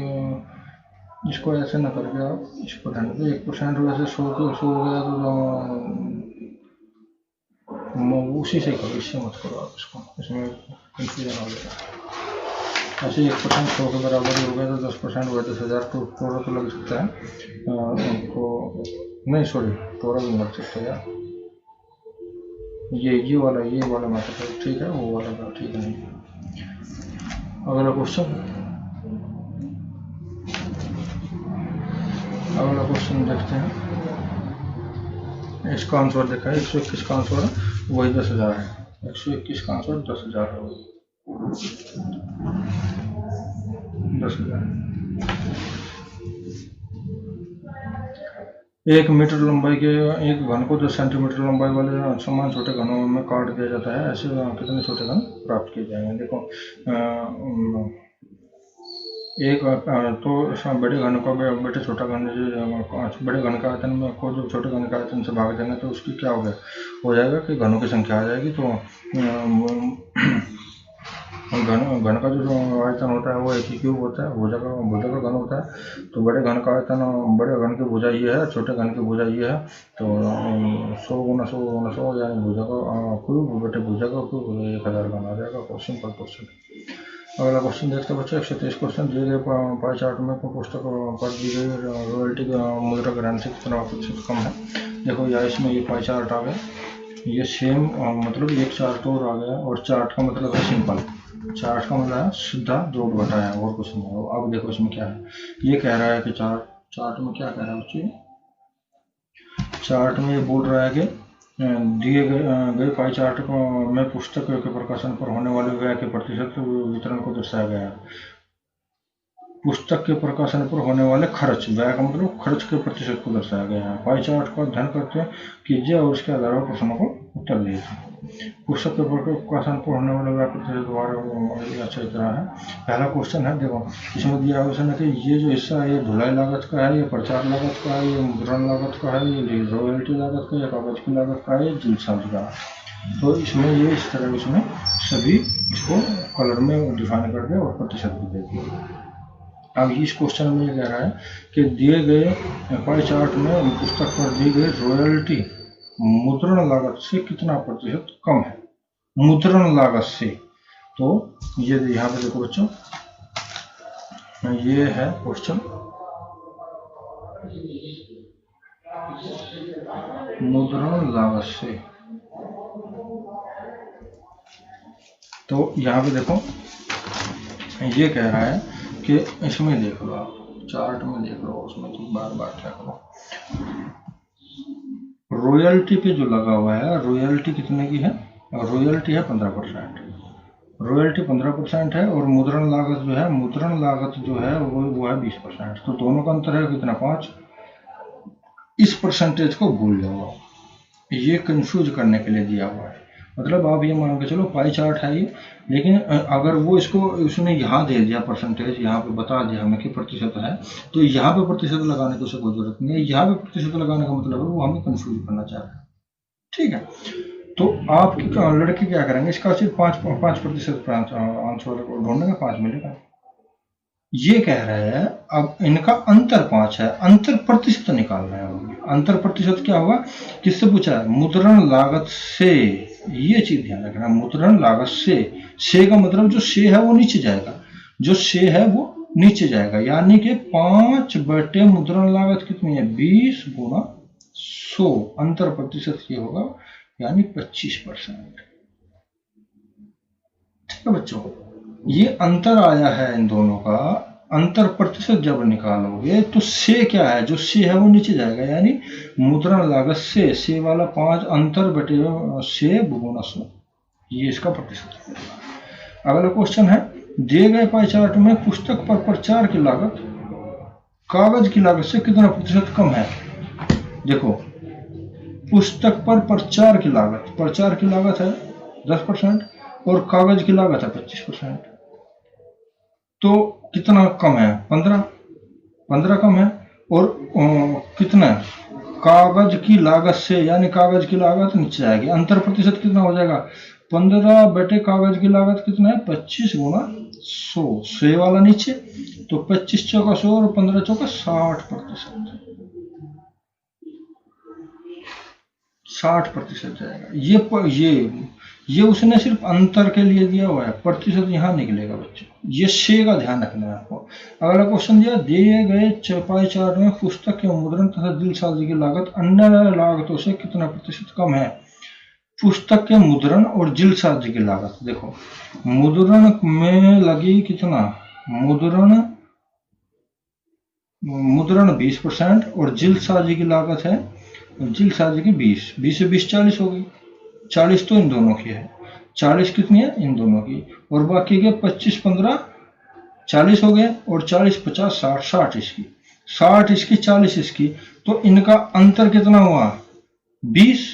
इसको ऐसे ना करके आप इसको ध्यान दो, 1% वैसे 100 हो गया तो उसी से करो, इससे मत करो आप इसको, इसमें कंफ्यूजन हो जाएगा। ऐसे 1% 100 के बराबर ही हो गया तो 10% हुआ 10,000, तो थोड़ा तो लग सकता है तो नहीं, सॉरी थोड़ा भी लग सकता है यार, ये वाला मतलब ठीक है, वो वाला ठीक है नहीं। अगला क्वेश्चन देखते हैं। इसका आंसर देखा है 121 का आंसर वही 10,000 है, 121 का आंसर 10,000 है, 10,000। 1 मीटर लंबाई के एक घन को 10 सेंटीमीटर लंबाई वाले समान छोटे घनों में काट दिया जाता है, ऐसे कितने छोटे घन प्राप्त किए जाएंगे। देखो एक तो बड़े घन का बेटे छोटा घन, बड़े घन का आयतन में को जो छोटे घन का आयतन से भाग देंगे तो उसकी क्या हो जाएगा कि घनों की संख्या आ जाएगी। तो घन का जो आयतन होता है वो एक ही क्यूब होता है, भुजा का घन होता है। तो बड़े घन का आयतन, बड़े घन की भुजा ये है, छोटे घन की भुजा ये है, तो 100 गुना 100 गुना 100 यानी भुजा का क्यूब बटे भुजा का क्यूब 1000 घन आ जाएगा। Simple question. अगला क्वेश्चन देखते हैं बच्चों। 123 क्वेश्चन दिए गए पाई चार्ट में पुस्तक पर दी गई रॉयल्टी मुद्रा ग्रहण से कितना प्रतिशत कम है। देखो यार इसमें ये पाई चार्ट आ गया, ये सेम मतलब एक चार्ट और आ गया, और चार्ट का मतलब है सिंपल, चार्ट का मतलब है सीधा जोड़ घटा है और कुछ नहीं है। अब देखो इसमें क्या है, ये कह रहा है कि चार्ट में क्या कह रहा है बच्चे, चार्ट में ये बोल रहा है कि दिए गए पाई चार्ट में पुस्तक के प्रकाशन पर होने वाले व्यय के प्रतिशत वितरण को दर्शाया गया है। पुस्तक के प्रकाशन पर होने वाले खर्च, व्यय का मतलब खर्च के प्रतिशत को दर्शाया गया है। पाई चार्ट का अध्ययन करते कीजिए और इसके आधार पर प्रश्नों को उत्तर दीजिए। पुस्तक के प्रकाशन पर होने वाले व्यय प्रतिशत अच्छा तरह है। पहला क्वेश्चन है, देखो इसमें दिया क्वेश्चन है कि ये जो हिस्सा है ये ढुलाई लागत का है, ये प्रचार लागत का है, ये मुद्रण लागत का है, ये रॉयल्टी लागत का, ये कागज की लागत का है, ये जिल्द साज का। तो इसमें ये इस तरह इसमें सभी इसको कलर में डिफाइन कर दे और प्रतिशत भी दे दिए। अब इस क्वेश्चन में ये कह रहा है कि दिए गए पाई चार्ट में पुस्तक पर दी गई रॉयल्टी मुद्रण लागत से कितना प्रतिशत कम है, मुद्रण लागत से। तो ये यहाँ पे देखो बच्चों, ये है क्वेश्चन मुद्रण लागत से। तो यहाँ पे देखो ये कह रहा है कि इसमें देख लो आप चार्ट में देख लो, उसमें तुम बार बार क्या करो, रॉयल्टी पे जो लगा हुआ है, रॉयल्टी कितने की है, रॉयल्टी है 15%, रॉयल्टी 15% है, और मुद्रण लागत जो है, मुद्रण लागत जो है वो है 20%। तो दोनों का अंतर है कितना, 5। इस परसेंटेज को भूल जाओ, ये कंफ्यूज करने के लिए दिया हुआ है। मतलब आप ये मान के चलो पाई चार्ट है ये, लेकिन अगर वो इसको उसने यहाँ दे दिया परसेंटेज, यहाँ पे बता दिया हमें कि प्रतिशत है, तो यहाँ पे प्रतिशत लगाने की उसे कोई जरूरत नहीं है। यहाँ पे प्रतिशत लगाने का मतलब है वो हमें कंफ्यूज करना चाह रहा है, ठीक है। तो आपकी लड़के क्या करेंगे, इसका सिर्फ 5% आंसर ढूंढेंगे, 5 मिलेगा। ये कह रहे हैं अब इनका अंतर 5 है, अंतर प्रतिशत निकालना है। अंतर प्रतिशत क्या होगा, किससे पूछा है, मुद्रण लागत से। ये चीज ध्यान रखना, मुद्रण लागत से का मतलब जो से है वो नीचे जाएगा, जो से है वो नीचे जाएगा, यानी कि 5 / मुद्रण लागत कितनी है, 20 × 100। अंतर प्रतिशत ये होगा यानी 25%। ठीक है बच्चों, ये अंतर आया है इन दोनों का। अंतर प्रतिशत जब निकालोगे तो से क्या है, जो से है वो नीचे जाएगा, यानी मुद्रण लागत से वाला 5 अंतर बटे से × 100, ये इसका प्रतिशत है। अगला क्वेश्चन है, दिए गए पाई चार्ट में पुस्तक पर प्रचार की लागत कागज की लागत से कितना प्रतिशत कम है। देखो पुस्तक पर प्रचार की लागत है 10% और कागज की लागत है 25%, तो कितना कम है, 15 कम है। और कितना कागज की लागत से, यानी कागज की लागत नीचे आएगी, अंतर प्रतिशत कितना हो जाएगा, 15 बटे कागज की लागत कितना है, 25 × 100, 100 वाला नीचे, तो 25 चौका 100 और 15 चौका 60%, 60% जाएगा। ये उसने सिर्फ अंतर के लिए दिया हुआ है, प्रतिशत यहाँ निकलेगा बच्चों, ये से का ध्यान रखना है आपको। अगला क्वेश्चन दिया, दिए गए पाई चार्ट में पुस्तक के मुद्रण तथा जिल्दसाजी की लागत अन्य लागतों से कितना प्रतिशत कम है। पुस्तक के मुद्रण और जिल्दसाजी की लागत, देखो मुद्रण में लगी कितना, मुद्रण 20% और जिल्दसाजी की लागत है, जिल्दसाजी की 20 से 20 40 हो गई, 40 तो इन दोनों की है, 40 कितनी है, इन दोनों की, और बाकी के 25 15 40 हो गए, और 40 50 60 60 इसकी, 60 इसकी 40 इसकी, तो इनका अंतर कितना हुआ, 20।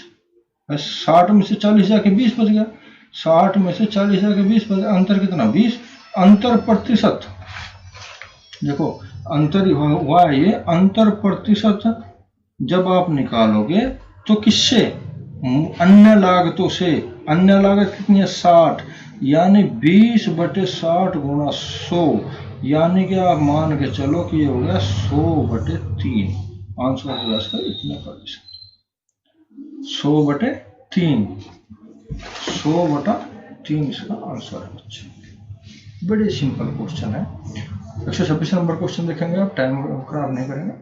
60 में से 40 जाके 20 बच गया, 60 में से 40 जाके 20 बच गया, अंतर कितना 20। अंतर प्रतिशत, देखो अंतर हुआ है ये, अंतर प्रतिशत जब आप निकालोगे तो किससे, अन्य लागतों से। अन्य लागत कितनी है, 60, यानी 20 बटे 60 × 100, यानी कि आप मान के चलो कि ये हो गया 100 बटे 3। आंसर होगा इसका इतना प्रतिशत, 100 बटे 3, 100 बटा 3 इसका आंसर है बच्चे। बड़े सिंपल क्वेश्चन है। 126 नंबर क्वेश्चन देखेंगे आप, टाइम खराब नहीं करेंगे।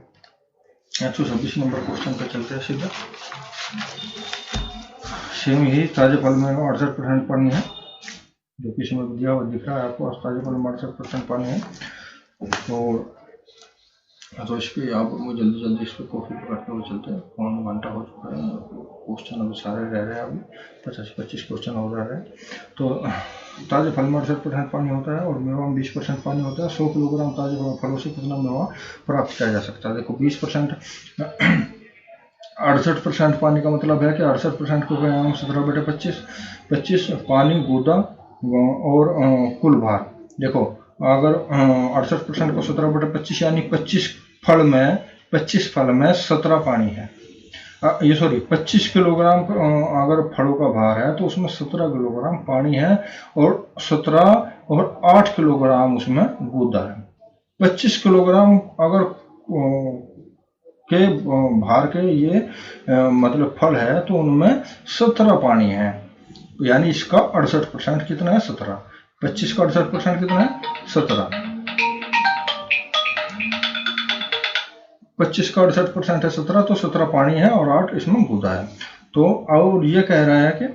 126 नंबर क्वेश्चन पे चलते हैं सीधा। सेम ही ताजे फल में 68% पानी है, जो कि इसमें दिया हुआ दिख रहा है आपको, ताजे फल में 68% पानी है। तो इस पर आप जल्दी इस पर कॉपी करते हुए चलते हैं, 1 घंटा हो चुका है, क्वेश्चन अभी सारे रह रहे हैं, अभी 25 क्वेश्चन हो रहे हैं। तो ताजे फल में 68% पानी होता है और मेवा में 20% पानी होता है। 100 किलोग्राम ताजे फलों से कितना मेवा प्राप्त किया जा सकता है। देखो 20% 68% पानी का मतलब है कि 68% को 17 बटे 25 पानी गूदा और कुल भार। देखो अगर 68% को 17 बटे 25 यानी 25 फल में 17 पानी है, ये सॉरी 25 किलोग्राम अगर फलों का भार है तो उसमें 17 किलोग्राम पानी है और 17 और 8 किलोग्राम उसमें गूदा है। 25 किलोग्राम अगर के भार के ये मतलब फल है तो उनमें 17 पानी है, यानी इसका 68% कितना है, 17। 25 का 68% कितना है, 17। 25 का 68% है 17, तो 17 पानी है और 8 इसमें गूदा है। तो और ये कह रहा है कि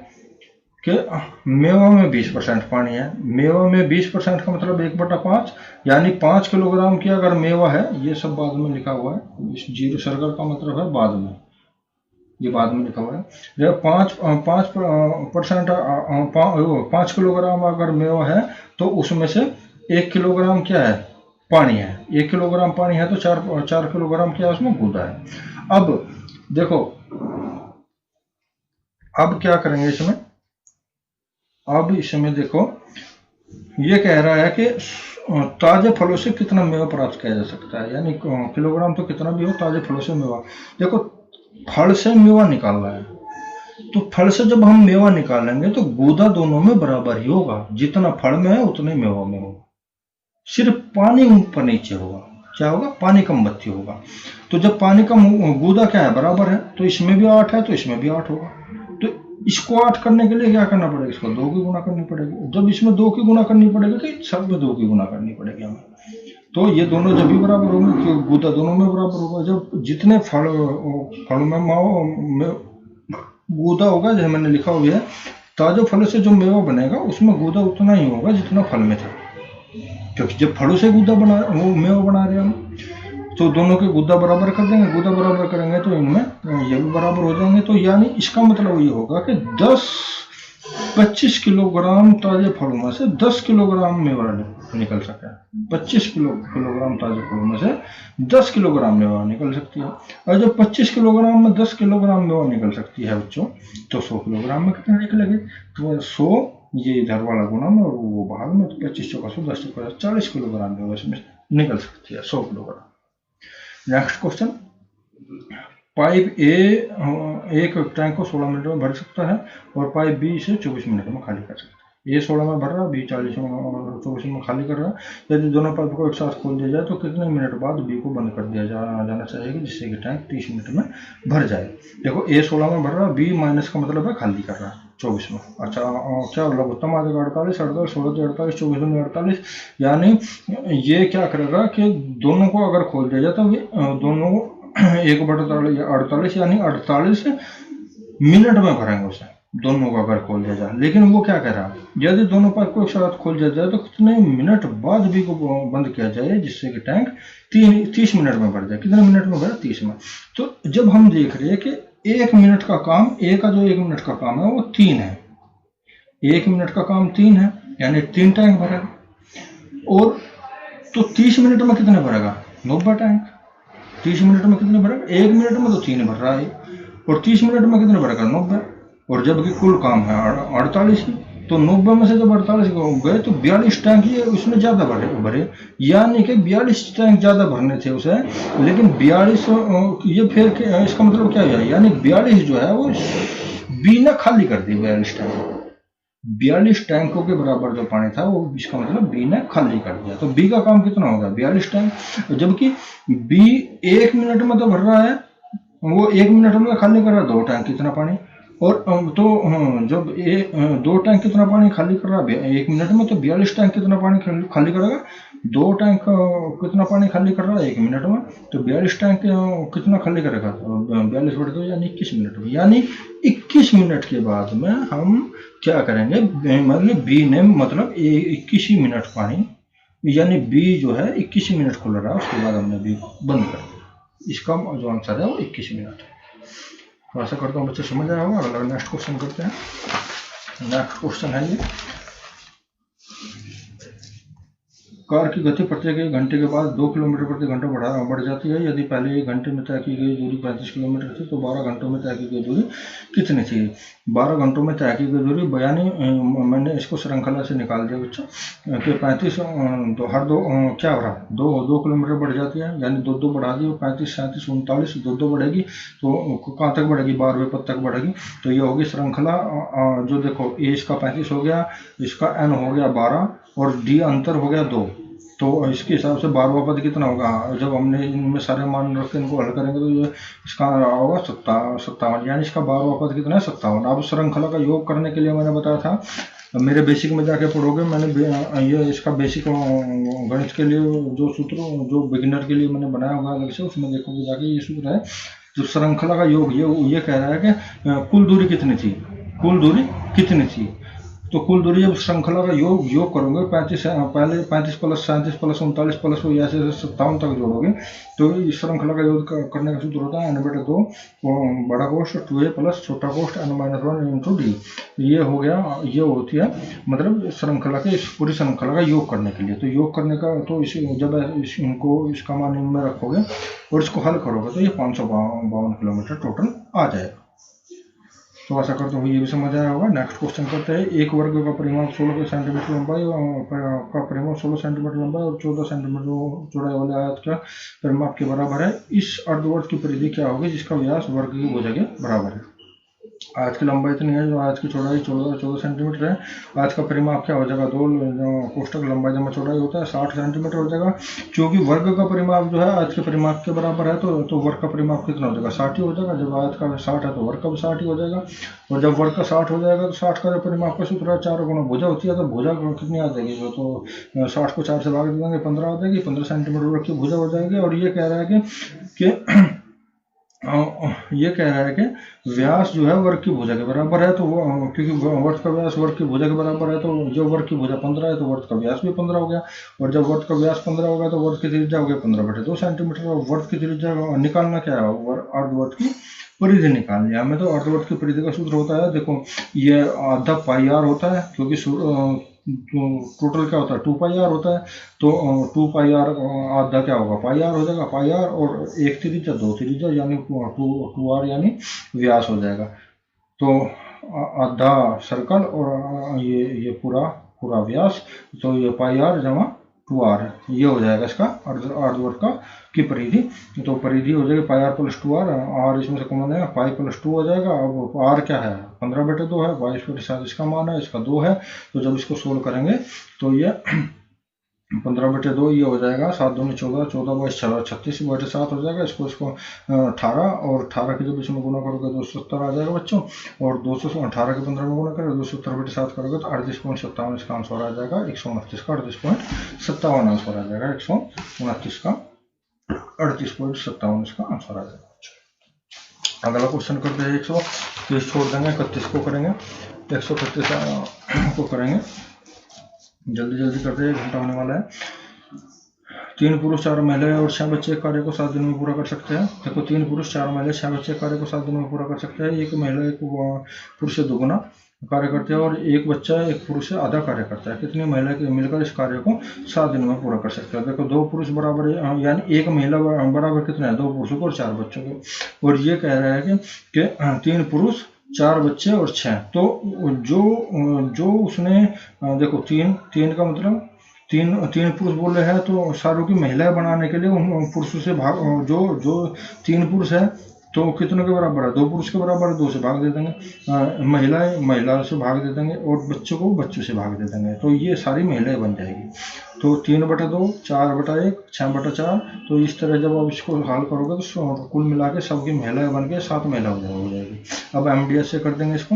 मेवा में 20% पानी है। मेवा में 20% का मतलब 1/5, यानी 5 किलोग्राम की अगर मेवा है, ये सब बाद में लिखा हुआ है, इस जीरो सर्कल का मतलब है बाद में, ये बाद में लिखा हुआ है। जब 5 किलोग्राम अगर मेवा है तो उसमें से 1 किलोग्राम क्या है, पानी है। 1 किलोग्राम पानी है तो 4 किलोग्राम क्या है उसमें गूदा है। अब देखो, अब क्या करेंगे इसमें, अब इसमें देखो ये कह रहा है कि ताजे फलों से कितना मेवा प्राप्त किया जा सकता है, यानी किलोग्राम तो कितना भी हो, ताजे फलों से मेवा। देखो फल से मेवा निकाल रहा है, तो फल से जब हम मेवा निकालेंगे तो गूदा दोनों में बराबर ही होगा, जितना फल में है उतने मेवा में होगा, सिर्फ पानी ऊपर नीचे होगा। क्या होगा, पानी कम बत्ती होगा। तो जब पानी का गूदा क्या है, बराबर है, तो इसमें भी 8 है तो इसमें भी 8 होगा। तो इसको 8 करने के लिए क्या करना पड़ेगा, इसको 2 की गुना करनी पड़ेगी। जब इसमें 2 की गुना करनी पड़ेगी तो सब में 2 की गुना करनी पड़ेगी हमें। तो ये दोनों जब भी बराबर होंगे तो गूदा दोनों में बराबर होगा। जब जितने फलों में गूदा होगा, जैसे मैंने लिखा हुआ है, ताजे फलों से जो मेवा बनेगा उसमें गूदा उतना ही होगा जितना फल में था, क्योंकि जब फलों से गूदा बना, वो मेवा बना रहे हम, तो दोनों के गूदा बराबर कर देंगे। गूदा बराबर करेंगे तो इनमें ये भी बराबर हो जाएंगे। तो यानी इसका मतलब ये होगा कि 25 किलोग्राम ताजे फलों में से 10 किलोग्राम मेवा निकल सके। 25 किलोग्राम ताजे फलों में से 10 किलोग्राम मेवा निकल सकती है। और जब 25 किलोग्राम में 10 किलोग्राम मेवा निकल सकती है बच्चों, तो 100 किलोग्राम में कितना निकलेगी, तो 100 ये इधर वाला गुना में और वो बाहर में, तो 25 चौका 100, 10 चौका 40 किलोग्राम मेवा इसमें निकल सकती है, 100 किलोग्राम। नेक्स्ट क्वेश्चन, पाइप ए एक टैंक को 16 मिनट में भर सकता है और पाइप बी इसे 24 मिनट में खाली कर सकता है। ए 16 में भर रहा है, बी 24 में खाली कर रहा है। यदि दोनों पाइप को एक साथ खोल दिया जाए तो कितने मिनट बाद बी को बंद कर दिया जाना चाहिए जिससे कि टैंक 30 मिनट में भर जाए। देखो ए 16 में भर रहा है, बी माइनस का मतलब है खाली कर रहा है 24 में। अच्छा क्या लघुत्तम आ जाएगा 48, 16 से 48, 24 में 48, यानी ये क्या करेगा कि दोनों को अगर खोल दिया जाए तो दोनों 1/48 यानी 48 मिनट में भरेंगे उसे, दोनों को अगर खोल दिया जाए। लेकिन वो क्या कह रहा है, यदि दोनों पाइप को एक साथ खोल दिया जाए तो कितने मिनट बाद बी को बंद किया जाए जिससे कि टैंक 30 मिनट में भर जाए। कितने मिनट में भरा, 30 में। तो जब हम देख रहे हैं कि 1 मिनट का काम, ए का जो 1 मिनट का काम है वो 3 है, 1 मिनट का काम 3 है, यानी 3 टैंक भरेगा। और तो 30 मिनट में कितने भरेगा, 90 टैंक। 30 मिनट में कितने भरेगा, 1 मिनट में तो 3 भर रहा है, और 30 मिनट में कितने भरेगा, 90। और जबकि कुल काम है 48 ही, तो 90 में से जब 48 गए तो 42 टैंक ये उसमें ज्यादा भरे, यानी कि 42 टैंक ज्यादा भरने थे उसे। लेकिन 42 ये फिर इसका मतलब क्या है, यानी 42 जो है वो बी ने खाली कर दी। 42 टैंकों के बराबर जो पानी था वो, इसका मतलब बी ने खाली कर दिया। तो बी का काम कितना होगा, 42 टैंक। जबकि बी 1 मिनट में तो भर रहा है, वो 1 मिनट में खाली कर रहा है 2 टैंक कितना पानी। और तो जब 2 टैंक कितना पानी खाली कर रहा है 1 मिनट में, तो 42 टैंक कितना पानी खाली करेगा, 2 टैंक कितना पानी खाली कर रहा है 1 मिनट में, तो 42 टैंक कितना खाली करेगा, 42/2 यानी 21 मिनट में। यानी 21 मिनट के बाद में हम क्या करेंगे, मतलब बी ने मतलब 21 ही मिनट पानी, यानी बी जो है 21 मिनट खुल रहा है, उसके बाद हमने बी बंद कर दिया। इसका जो आंसर है वो 21 मिनट है। तो आशा करता हूँ बच्चे समझ आया होगा। अगला नेक्स्ट क्वेश्चन करते हैं। नेक्स्ट क्वेश्चन है ये, कार की गति प्रत्येक 1 घंटे के बाद 2 किलोमीटर प्रति घंटा बढ़ जाती है। यदि पहले 1 घंटे में तय की गई दूरी 35 किलोमीटर थी तो 12 घंटों में तय की गई दूरी कितनी थी। 12 घंटों में तय की गई दूरी, यानी मैंने इसको श्रृंखला से निकाल दिया बच्चों कि 35 हर दो क्या भरा 2 किलोमीटर बढ़ जाती है, यानी 2 बढ़ा दी, 35, 37, 39 2 बढ़ेगी, तो कहाँ तक बढ़ेगी, 12वें पद तक बढ़ेगी। तो ये होगी श्रृंखला। जो देखो ए इसका 35 हो गया, इसका एन हो गया 12 और डी अंतर हो गया 2, तो इसके हिसाब से 12वां पद कितना होगा। जब हमने इनमें सारे मान रख के इनको हल करेंगे तो ये इसका होगा 57, यानी इसका 12वां पद कितना है 57। अब श्रृंखला का योग करने के लिए मैंने बताया था मेरे बेसिक में जाके पढ़ोगे, मैंने ये इसका बेसिक गणित के लिए जो सूत्र जो बिगिनर के लिए मैंने बनाया हुआ अलग से, उसमें देखोगे जाके ये सूत्र है जो श्रृंखला का योग ये कह रहा है कि कुल दूरी कितनी थी, कुल दूरी कितनी थी। तो कुल दूरी जब श्रृंखला का योग करोगे 35 प्लस 37 प्लस 39 प्लस वो ऐसे 57 तक जोड़ोगे, तो इस श्रृंखला का योग करने का सूत्र होता है n/2 बड़ा कोष्ठ 2a प्लस छोटा कोष्ठ n-1 इंटू डी। ये हो गया, ये होती है मतलब श्रृंखला के इस पूरी श्रृंखला का योग करने के लिए। तो योग करने का तो जब इनको इसका मान में रखोगे और इसको हल करोगे तो ये 552 किलोमीटर टोटल आ जाएगा। तो आशा करता हूँ ये भी समझ आया होगा। नेक्स्ट क्वेश्चन करते हैं, एक वर्ग का परिमाप 16 सेंटीमीटर लंबाई का परिमाप 16 सेंटीमीटर लंबाई और 14 सेंटीमीटर चौड़ाई वाले आयत का परिमाप के बराबर है। इस अर्धवर्ग की परिधि क्या होगी जिसका व्यास वर्ग की भुजा के बराबर है। आज की लंबाई इतनी है, जो आज की चौड़ाई 14 सेंटीमीटर है। आज का परिमाप क्या हो जाएगा, दो कोष्ठक लंबाई जमा चौड़ाई होता है 60 सेंटीमीटर हो जाएगा। क्योंकि वर्ग का परिमाप जो है आज के परिमाप के बराबर है, तो वर्ग का परिमाप कितना हो जाएगा, 60 ही हो जाएगा। जब आज का 60 है तो वर्ग का भी 60 ही हो जाएगा। और जब वर्ग का 60 हो जाएगा तो 60 का जो परिमाप का सूत्र है 4 गुना भुजा होती है, तो भुजा कितनी आ जाएगी, जो तो 60 को 4 से भाग दे देंगे 15 आ जाएगी, 15 सेंटीमीटर वर्ग की भुजा हो जाएगी। और ये कह रहा है कि ये कह रहा है कि व्यास जो है वर्ग की भुजा के बराबर है। तो वो क्योंकि वर्ग का व्यास वर्ग की भुजा के बराबर है, तो जो वर्ग की भुजा 15 है तो वर्ग का व्यास भी 15 हो गया। और जब वर्ग का व्यास 15 हो गया तो वर्ग की त्रिज्या हो गया 15/2 सेंटीमीटर। और वर्ग की त्रिज्या निकालना क्या है, अर्धवर्ग की परिधि निकालनी है हमें। तो अर्धवर्ग की परिधि का सूत्र होता है, देखो ये आधा पाई आर होता है, क्योंकि टोटल क्या होता है 2πr होता है। तो 2πr आधा क्या होगा पाई आर हो जाएगा, पाई आर और एक त्रिज्या दो त्रिज्या यानी 2r यानी व्यास हो जाएगा। तो आधा सर्कल और ये पूरा व्यास, तो ये पाई आर जमा 2r ये हो जाएगा इसका अर्धवर्ग का की परिधि। तो परिधि हो जाएगी पाई आर प्लस 2r, आर इसमें से कॉमन है, पाई प्लस 2 हो जाएगा। अब आर क्या है 15/2 है, 22/7 इसका मान है, इसका 2 है। तो जब इसको सोल्व करेंगे तो ये 15/2 ये हो जाएगा, 7 दूनी 14, 14 22 36/7 हो जाएगा। इसको 18 और 18 के जब इसमें गुना करोगे 270 आ जाएगा बच्चों। और 218 के 15 में गुना करोगे 270/7 करोगे तो 38.57 इसका आंसर आ जाएगा। 129 का 38.57 आंसर आ जाएगा। 129 का 38.57 इसका आंसर आ जाएगा। अगला क्वेश्चन करते हैं 130 छोड़ देंगे, 31 को करेंगे, 131 को करेंगे। जल्दी करते हैं, 1 घंटा होने वाला है। 3 पुरुष 4 महिलाएं और 6 बच्चे कार्य को 7 दिन में पूरा कर सकते हैं। देखो 3 पुरुष 4 महिलाएं 6 बच्चे कार्य को 7 दिन में पूरा कर सकते हैं। एक महिला एक पुरुष से दोगुना कार्य करते हैं और एक बच्चा एक पुरुष से आधा कार्य करता है। कितनी महिलाएं मिलकर इस कार्य को 7 दिन में पूरा कर सकते हैं। देखो 2 पुरुष बराबर यानी एक महिला बराबर कितना है 2 पुरुषों को और 4 बच्चों को। और ये कह रहा है कि 3 पुरुष 4 बच्चे और 6। तो जो उसने देखो 3 का मतलब 3 पुरुष बोल रहे हैं, तो सारों की महिलाएं बनाने के लिए उन पुरुषों से भाग जो 3 पुरुष है तो कितनों के बराबर है 2 पुरुष के बराबर है, 2 से भाग दे देंगे। महिला से भाग दे देंगे और बच्चों को बच्चों से भाग दे देंगे, तो ये सारी महिलाएं बन जाएगी। तो 3/2 4/1 6/4। तो इस तरह जब आप इसको हल करोगे तो कुल मिला के सबकी महिलाएं बन के 7 महिला हो जाएगी। अब MDS से कर देंगे इसको।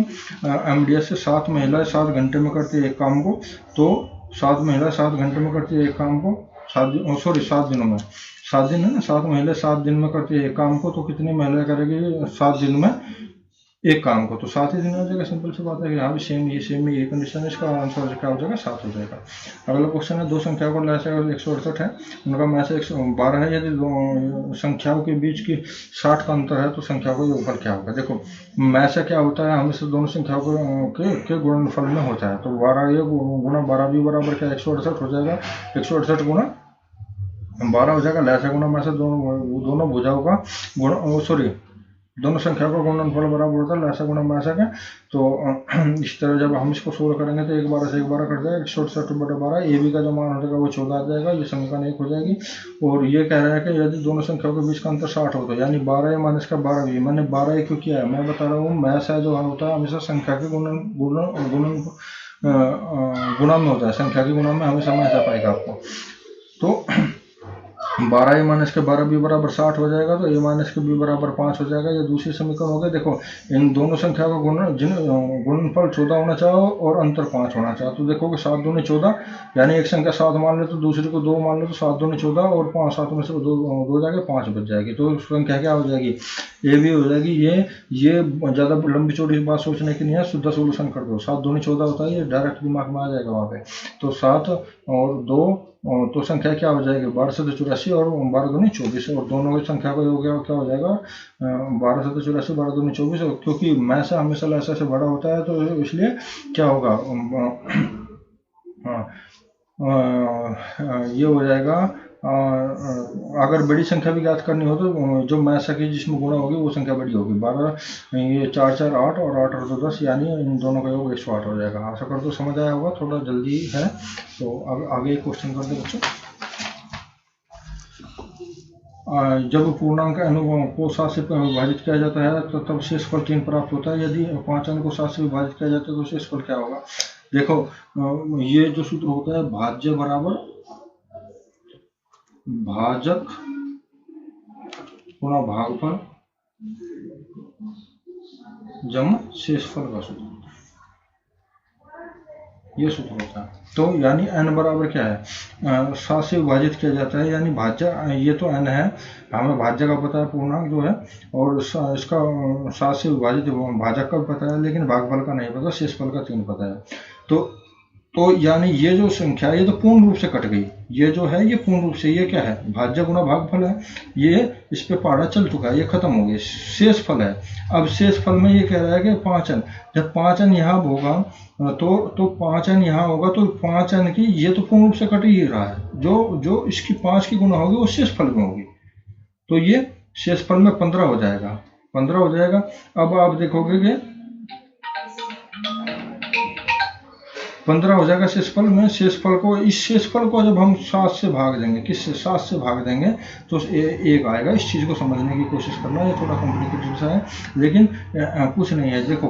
MDS से 7 महिलाएं 7 घंटे में करती है एक काम को, तो 7 महिलाएं 7 घंटे में करती है एक काम को 7 दिनों में। 7 दिन है ना, 7 महिलाएं 7 दिन में करती है एक काम को, तो कितनी महिलाएं करेगी 7 दिन में एक काम को, तो 7 ही दिन हो जाएगा। सिंपल सी बात है कि यहाँ भी सेम ये कंडीशन है। इसका आंसर क्या हो जाएगा 7 हो जाएगा। अगला क्वेश्चन है 2 संख्याओं को लैस 168 है, उनका मैस 112 है। यदि संख्याओं के बीच की 60 का अंतर है तो संख्या का योगफल क्या होगा। देखो मैस क्या होता है, हमेशा दोनों संख्याओं के गुणनफल में होता है। तो 12 गुणा 12 भी बराबर क्या 168 हो जाएगा। 168 गुणा 12 हो जाएगा। लैस गुणा मैस दोनों भुजाओं का गुण दोनों संख्या का गुणनफल बराबर होता है लैसा गुणा मैसा का। तो इस तरह जब हम इसको सोल्व करेंगे तो 1 12 से 1 12 कट जाएगा। 168/12 AB का जो मान हो जाएगा वो 14 आ जाएगा। ये समीकरण 1 हो जाएगी। और ये कह रहा है कि यदि दोनों संख्याओं के बीच का अंतर 60 हो तो यानी 12 माइनस का 12 भी। मैंने 12 क्यों किया है मैं बता रहा हूँ। मैसा जो होता है हमेशा संख्या के गुणा में होता है। संख्या के गुणा में हमेशा मैसा पाएगा आपको। तो 12 a माइनस के 12 b बराबर 60 हो जाएगा, तो a माइनस के b बराबर 5 हो जाएगा। ये दूसरी समीकरण हो गया। देखो इन दोनों संख्या का गुणनफल 14 होना चाहिए और अंतर 5 होना चाहिए। तो देखो कि 7 दूनी 14, यानी एक संख्या 7 मान लो तो दूसरी को 2 मान लो, तो 7 दूनी 14 और 5 7 में से 2 जाएगा, 5 बच जाएगी। तो संख्या क्या हो जाएगी, ए भी हो जाएगी। ये ज़्यादा लंबी चौड़ी बात सोचने की नहीं है, सीधा सोल्यूशन कर दो। 7 दूनी 14 होता है, ये डायरेक्ट दिमाग में आ जाएगा वहाँ पे। तो 7 और 2, तो संख्या क्या हो जाएगी, 12 7 84 और 12 दूनी 24, और दोनों की संख्या का योग क्या हो जाएगा, 12 7 84 12 दूनी 24। क्योंकि मैं से हमेशा ऐसा से बड़ा होता है, तो इसलिए क्या होगा, ये हो जाएगा। अगर बड़ी संख्या भी ज्ञात करनी हो तो जो मैसा की जिसमें गुणा होगी वो संख्या बड़ी होगी। 12 ये 4 4 8 और 8 और 2 10, यानी इन दोनों का योग 108 हो जाएगा। आशा कर तो समझ आया होगा, थोड़ा जल्दी है। तो अब आगे एक क्वेश्चन कर दे बच्चों। जब पूर्णांक अनुपात को 7 से विभाजित किया जाता है तो तब शेषफल 3 प्राप्त होता है। यदि 5 अंक को 7 से विभाजित किया जाता है तो शेषफल क्या होगा। देखो ये जो सूत्र होता है, भाज्य बराबर भाजक गुणा भागफल जमा शेषफल का सूत्र, ये सूत्र होता है। तो यानी n बराबर क्या है, 7 से विभाजित किया जाता है, यानी भाज्य, ये तो n है, हमें भाज्य का पता है पूर्णांक जो है, और इसका 7 से विभाजित भाजक का पता है, लेकिन भागफल का नहीं पता, शेषफल का 3 पता है। तो यानी ये जो संख्या ये तो पूर्ण रूप से कट गई, ये जो है ये पूर्ण रूप से, ये क्या है, भाज्य गुणा भागफल है, ये इस पे पहाड़ा चल चुका है, ये खत्म हो गया, शेषफल है। अब शेषफल में ये कह रहा है कि 5 अंक, जब 5 अंक यहाँ होगा तो 5 अंक यहाँ होगा, तो 5 अंक की ये तो पूर्ण रूप से कट ही रहा है, जो इसकी 5 की गुणा होगी वो शेषफल में होगी, तो ये शेषफल में 15 हो जाएगा, 15 हो जाएगा। अब आप देखोगे कि 15 हो जाएगा शेषफल में। शेषफल को, इस शेषफल को जब हम 7 से भाग देंगे, किससे, 7 से भाग देंगे तो एक आएगा। इस चीज़ को समझने की कोशिश करना, ये थोड़ा कॉम्प्लिकेटेड सा है, लेकिन कुछ नहीं है। देखो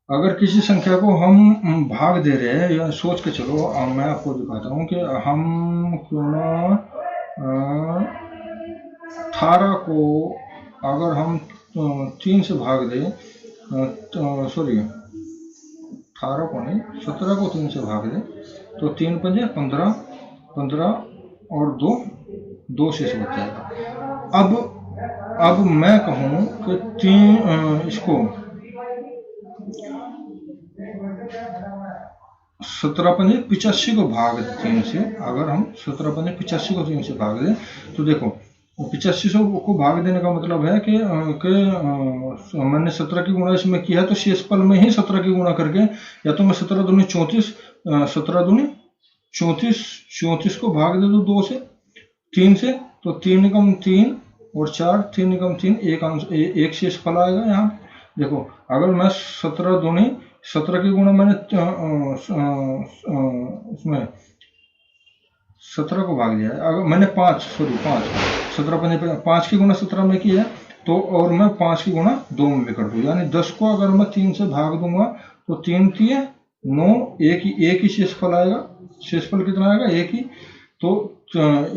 अगर किसी संख्या को हम भाग दे रहे हैं, या सोच के चलो, मैं आपको दिखाता हूँ कि हम क्यों ना 18 को अगर हम 3 से भाग दें, सॉरी 18 को नहीं, 17 को 3 से भाग दें, तो 3 पंजे 15, 15 और 2 शेष बच जाएगा। अब मैं कहूँ कि 3 इसको 17 पंजे 85 को भाग 3 से, अगर हम 17 पंजे 85 को 3 से भाग दें, तो देखो 85 को भाग देने का मतलब है कि मैंने 17 की गुणा इसमें किया है, तो शेषफल में ही 17 की गुणा करके, या तो मैं 17 दूनी 34, 17 दूनी 34, 34 को भाग दे दो 2 से 3 से, तो 3 निकम 3 और 4, 3 निकम 3, एक शेषफल आएगा यहाँ। देखो अगर मैं 17 दूनी 17 की गुणा मैंने इसमें 17 को भाग दिया है, अगर मैंने 5 17 पंजे 5 की गुणा 17 में की है, तो और मैं 5 की गुणा 2 में भी कर दूँ, यानी 10 को अगर मैं 3 से भाग दूंगा तो 3 3 9, एक ही शेषफल आएगा। शेषफल कितना आएगा, एक ही। तो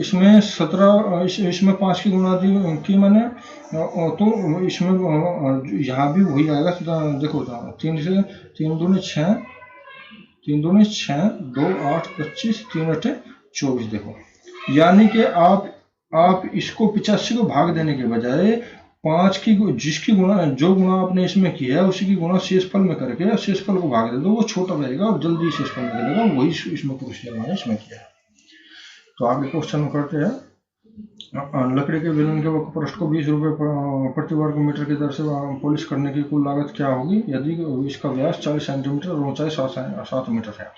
इसमें 17, इसमें 5 की गुणा की मैंने, तो इसमें यहाँ भी वही आएगा। देखो 3 से 3 दूनी 6, 3 दूनी 6, 2 8 25, 3 8 24। देखो यानी कि आप इसको 85 को भाग देने के बजाय 5 की जिसकी गुणा, जो गुणा आपने इसमें किया है उसी की गुणा शेषफल में करके शेषफल को भाग दे दो, वो छोटा रहेगा और जल्दी शेषफल निकलेगा। वही इसमें प्रोसीजर मैंने इसमें किया है। तो आगे क्वेश्चन करते हैं। लकड़ी के बेलन के वक्रपृष्ठ को 20 रुपये प्रति वर्ग मीटर की दर से पॉलिश करने की कुल लागत क्या होगी यदि इसका व्यास 40 सेंटीमीटर और ऊंचाई 7 मीटर है।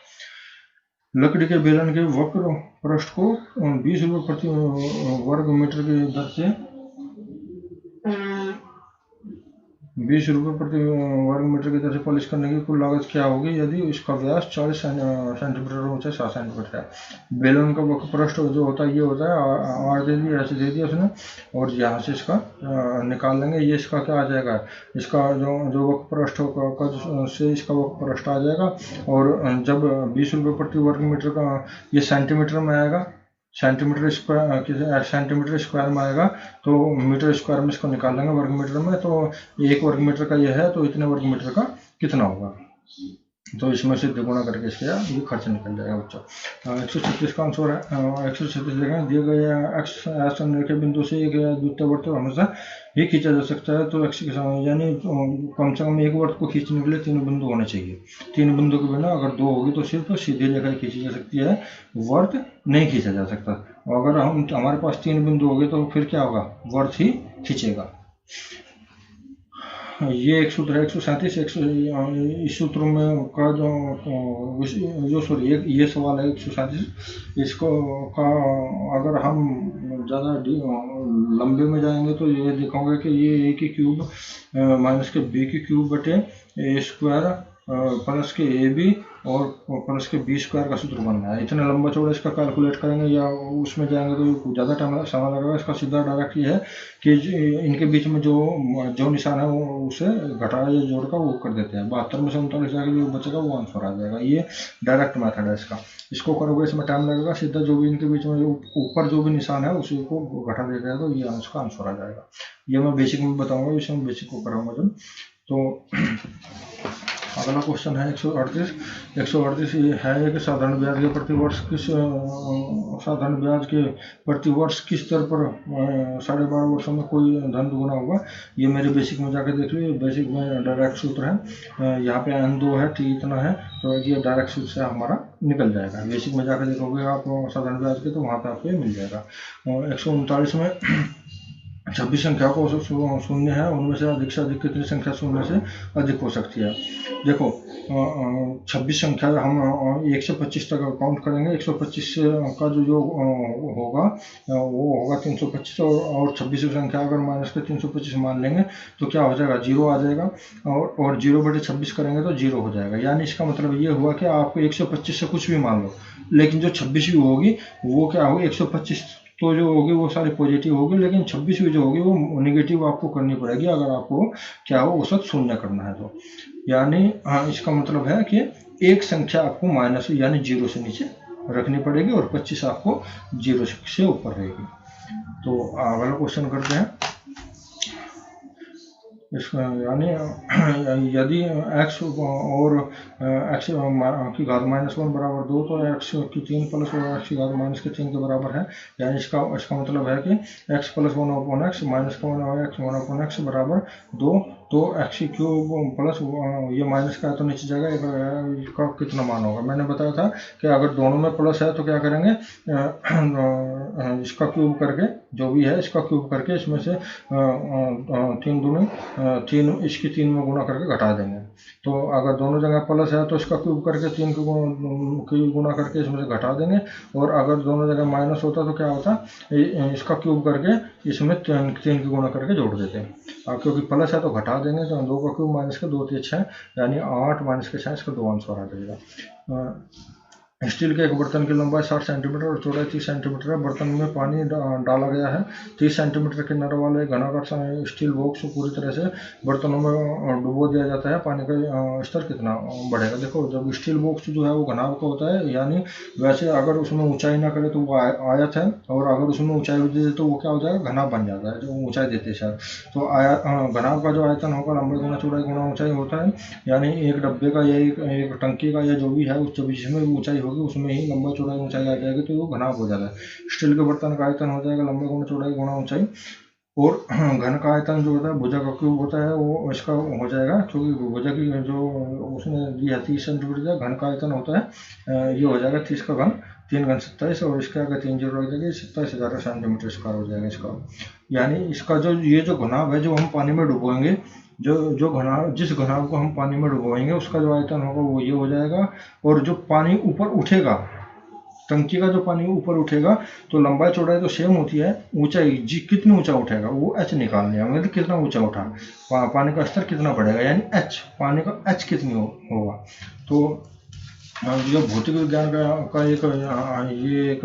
लकड़ी के बेलन के वक्र पृष्ठ को 20 रुपये प्रति वर्ग मीटर की दर से 20 रुपये प्रति वर्ग मीटर की दर से पॉलिश करने की कुल लागत क्या होगी यदि इसका व्यास 40 सेंटीमीटर और ऊंचाई 7 सेंटीमीटर है। बेलन का वक्र पृष्ठ जो होता है ये होता है, आर दे दिया, ऐसे दे दिया उसने, और यहाँ से इसका निकाल लेंगे। ये इसका क्या आ जाएगा, इसका जो वक्र पृष्ठ से इसका वक्र पृष्ठ आ जाएगा। और जब 20 रुपये प्रति वर्ग मीटर का, ये सेंटीमीटर में आएगा, सेंटीमीटर स्क्वायर में आएगा तो मीटर स्क्वायर में इसको निकाल लेंगे वर्ग मीटर में, तो 1 वर्ग मीटर का ये है तो इतने वर्ग मीटर का कितना होगा, तो इसमें से दुगुना करके इसके ये खर्च निकल जाएगा बच्चों। 136 का आंसर है। 136 देखें, दिए गए एक्स रेखा बिंदु से एक द्वितीय वर्त हमेशा ही खींचा जा सकता है, तो एक्स के सामने यानी कम से कम एक वर्त को खींचने के लिए 3 बिंदु होने चाहिए। 3 बिंदु के बिना अगर 2 होगी तो सिर्फ सीधी रेखा खींची जा सकती है, वर्त नहीं खींचा जा सकता। अगर हमारे पास 3 बिंदु हो गए तो फिर क्या होगा, वर्त ही खींचेगा। ये एक सूत्र है 137। इस सूत्र में का जो सॉरी ये सवाल है 137, इसको का अगर हम ज़्यादा लंबे में जाएंगे तो ये दिखाऊंगा कि ये a की क्यूब माइनस के b की क्यूब बटे a स्क्वायर प्लस के ए बी और प्लस के बी स्क्वायर का सूत्र बनना है। इतना लंबा चौड़ा इसका कैलकुलेट करेंगे या उसमें जाएंगे तो ज़्यादा टाइम समय लगेगा। इसका सीधा डायरेक्ट ये है कि इनके बीच में जो निशान है वो उसे घटाया या जोड़ का वो कर देते हैं। 72 में से 39 जाएगा, जो बचेगा वो आंसर आ जाएगा। ये डायरेक्ट मेथड है इसका। इसको करोगे इसमें टाइम लगेगा। सीधा जो भी इनके बीच में ऊपर जो भी निशान है उसी को घटा दिया जाएगा तो ये इसका आंसर आ जाएगा। ये मैं बेसिक में बताऊंगा, इसमें बेसिक को कराऊंगा जब। तो अगला क्वेश्चन है 138 ये है कि साधारण ब्याज के प्रतिवर्ष किस दर पर 12.5 वर्षों में कोई धन दुगुना होगा। ये मेरे बेसिक में जाकर देख लो। बेसिक में डायरेक्ट सूत्र है, यहाँ पे n2 है, t इतना है, तो ये डायरेक्ट सूत्र से हमारा निकल जाएगा। बेसिक में जाकर देखोगे आप साधारण ब्याज के तो वहाँ पे आपको मिल जाएगा। 139 में 26 संख्या को शून्य है, उनमें से अधिक कितनी संख्या शून्य से अधिक हो सकती है। देखो 26 संख्या हम 1 से 25 तक काउंट करेंगे। 125 का जो होगा वो होगा 325 और 26 संख्या अगर माइनस के 325 मान लेंगे तो क्या हो जाएगा, 0 आ जाएगा। और 0/26 करेंगे तो 0 हो जाएगा। यानी इसका मतलब ये हुआ कि आपको 125 से कुछ भी मान लो, लेकिन जो 26वीं होगी वो क्या होगी, 125 तो जो होगी वो सारी पॉजिटिव होगी, लेकिन 26वीं जो होगी वो नेगेटिव आपको करनी पड़ेगी अगर आपको क्या हो वो सब शून्य करना है तो। यानी इसका मतलब है कि एक संख्या आपको माइनस यानी 0 से नीचे रखनी पड़ेगी और 25 आपको 0 से ऊपर रहेगी। तो अगला क्वेश्चन करते हैं। यानी यदि x और x की घात -1 बराबर 2 तो x की 3 प्लस और x की घात -3 के बराबर है। यानी इसका मतलब है कि x + 1/x -1/x बराबर 2। तो x की क्यूब प्लस ये माइनस का है तो नीचे जाएगा, इसका कितना मान होगा। मैंने बताया था कि अगर दोनों में प्लस है तो क्या करेंगे, इसका क्यूब करके जो भी है इसका क्यूब करके इसमें से 3 इसकी 3 में गुना करके घटा देंगे। तो अगर दोनों जगह प्लस है तो इसका क्यूब करके 3 की गुना करके इसमें से घटा देंगे। और अगर दोनों जगह माइनस होता तो क्या होता, इसका क्यूब करके इसमें 3 की गुना करके जोड़ देते हैं। अब क्योंकि प्लस है तो घटा देंगे, तो 2 का क्यूब माइनस के 2 × 6 यानी 8 माइनस के 6 इसका 2 आंसर आ जाएगा। स्टील के एक बर्तन की लंबाई 60 सेंटीमीटर और चौड़ाई 30 सेंटीमीटर है। बर्तन में पानी डाला गया है। 30 सेंटीमीटर किनारे वाले घनाकार स्टील बॉक्स को पूरी तरह से बर्तनों में डुबो दिया जाता है। पानी का स्तर कितना बढ़ेगा। देखो जब स्टील बॉक्स जो है वो घनाभ का होता है, यानी वैसे अगर उसमें ऊंचाई ना करे तो वो आयत है, और अगर उसमें ऊंचाई दे दे तो वो क्या हो जाएगा, घनाभ बन जाता है जो ऊंचाई देते हैं सर। तो घनाभ का जो आयतन होगा लंबाई गुना चौड़ाई गुना ऊंचाई होता है। यानी एक डब्बे का या एक टंकी का या जो भी है उस जिसमें ऊंचाई होगी उसमें ही लंबाई चौड़ाई ऊंचाई आ जाएगी, तो वो घनाभ हो जाता है। स्टील के बर्तन का आयतन हो जाएगा लंबाई गुना चौड़ाई गुना ऊंचाई। और घन का आयतन जो होता है भुजा का क्यूब होता है वो इसका हो जाएगा, क्योंकि भुजा की जो उसने दिया 30 सेंटीमीटर, घन का आयतन होता है ये हो जाएगा 30 का घन 3 × 27 और इसके आगे 3 0 रख देंगे, 27,000 सेंटीमीटर स्क्वायर हो जाएगा इसका। यानी इसका जो घनाभ है जो हम पानी में डुबोएंगे, जिस घनाभ को हम पानी में डुबोएंगे उसका जो आयतन होगा वो ये हो जाएगा। और जो पानी ऊपर उठेगा, टंकी का जो पानी ऊपर उठेगा तो लंबाई चौड़ाई तो सेम होती है, ऊंचाई जी कितनी ऊंचा उठेगा वो h निकालने है मतलब कितना ऊंचा उठा, पानी का स्तर कितना बढ़ेगा, यानी h पानी का h कितनी होगा। तो जो भौतिक विज्ञान का ये एक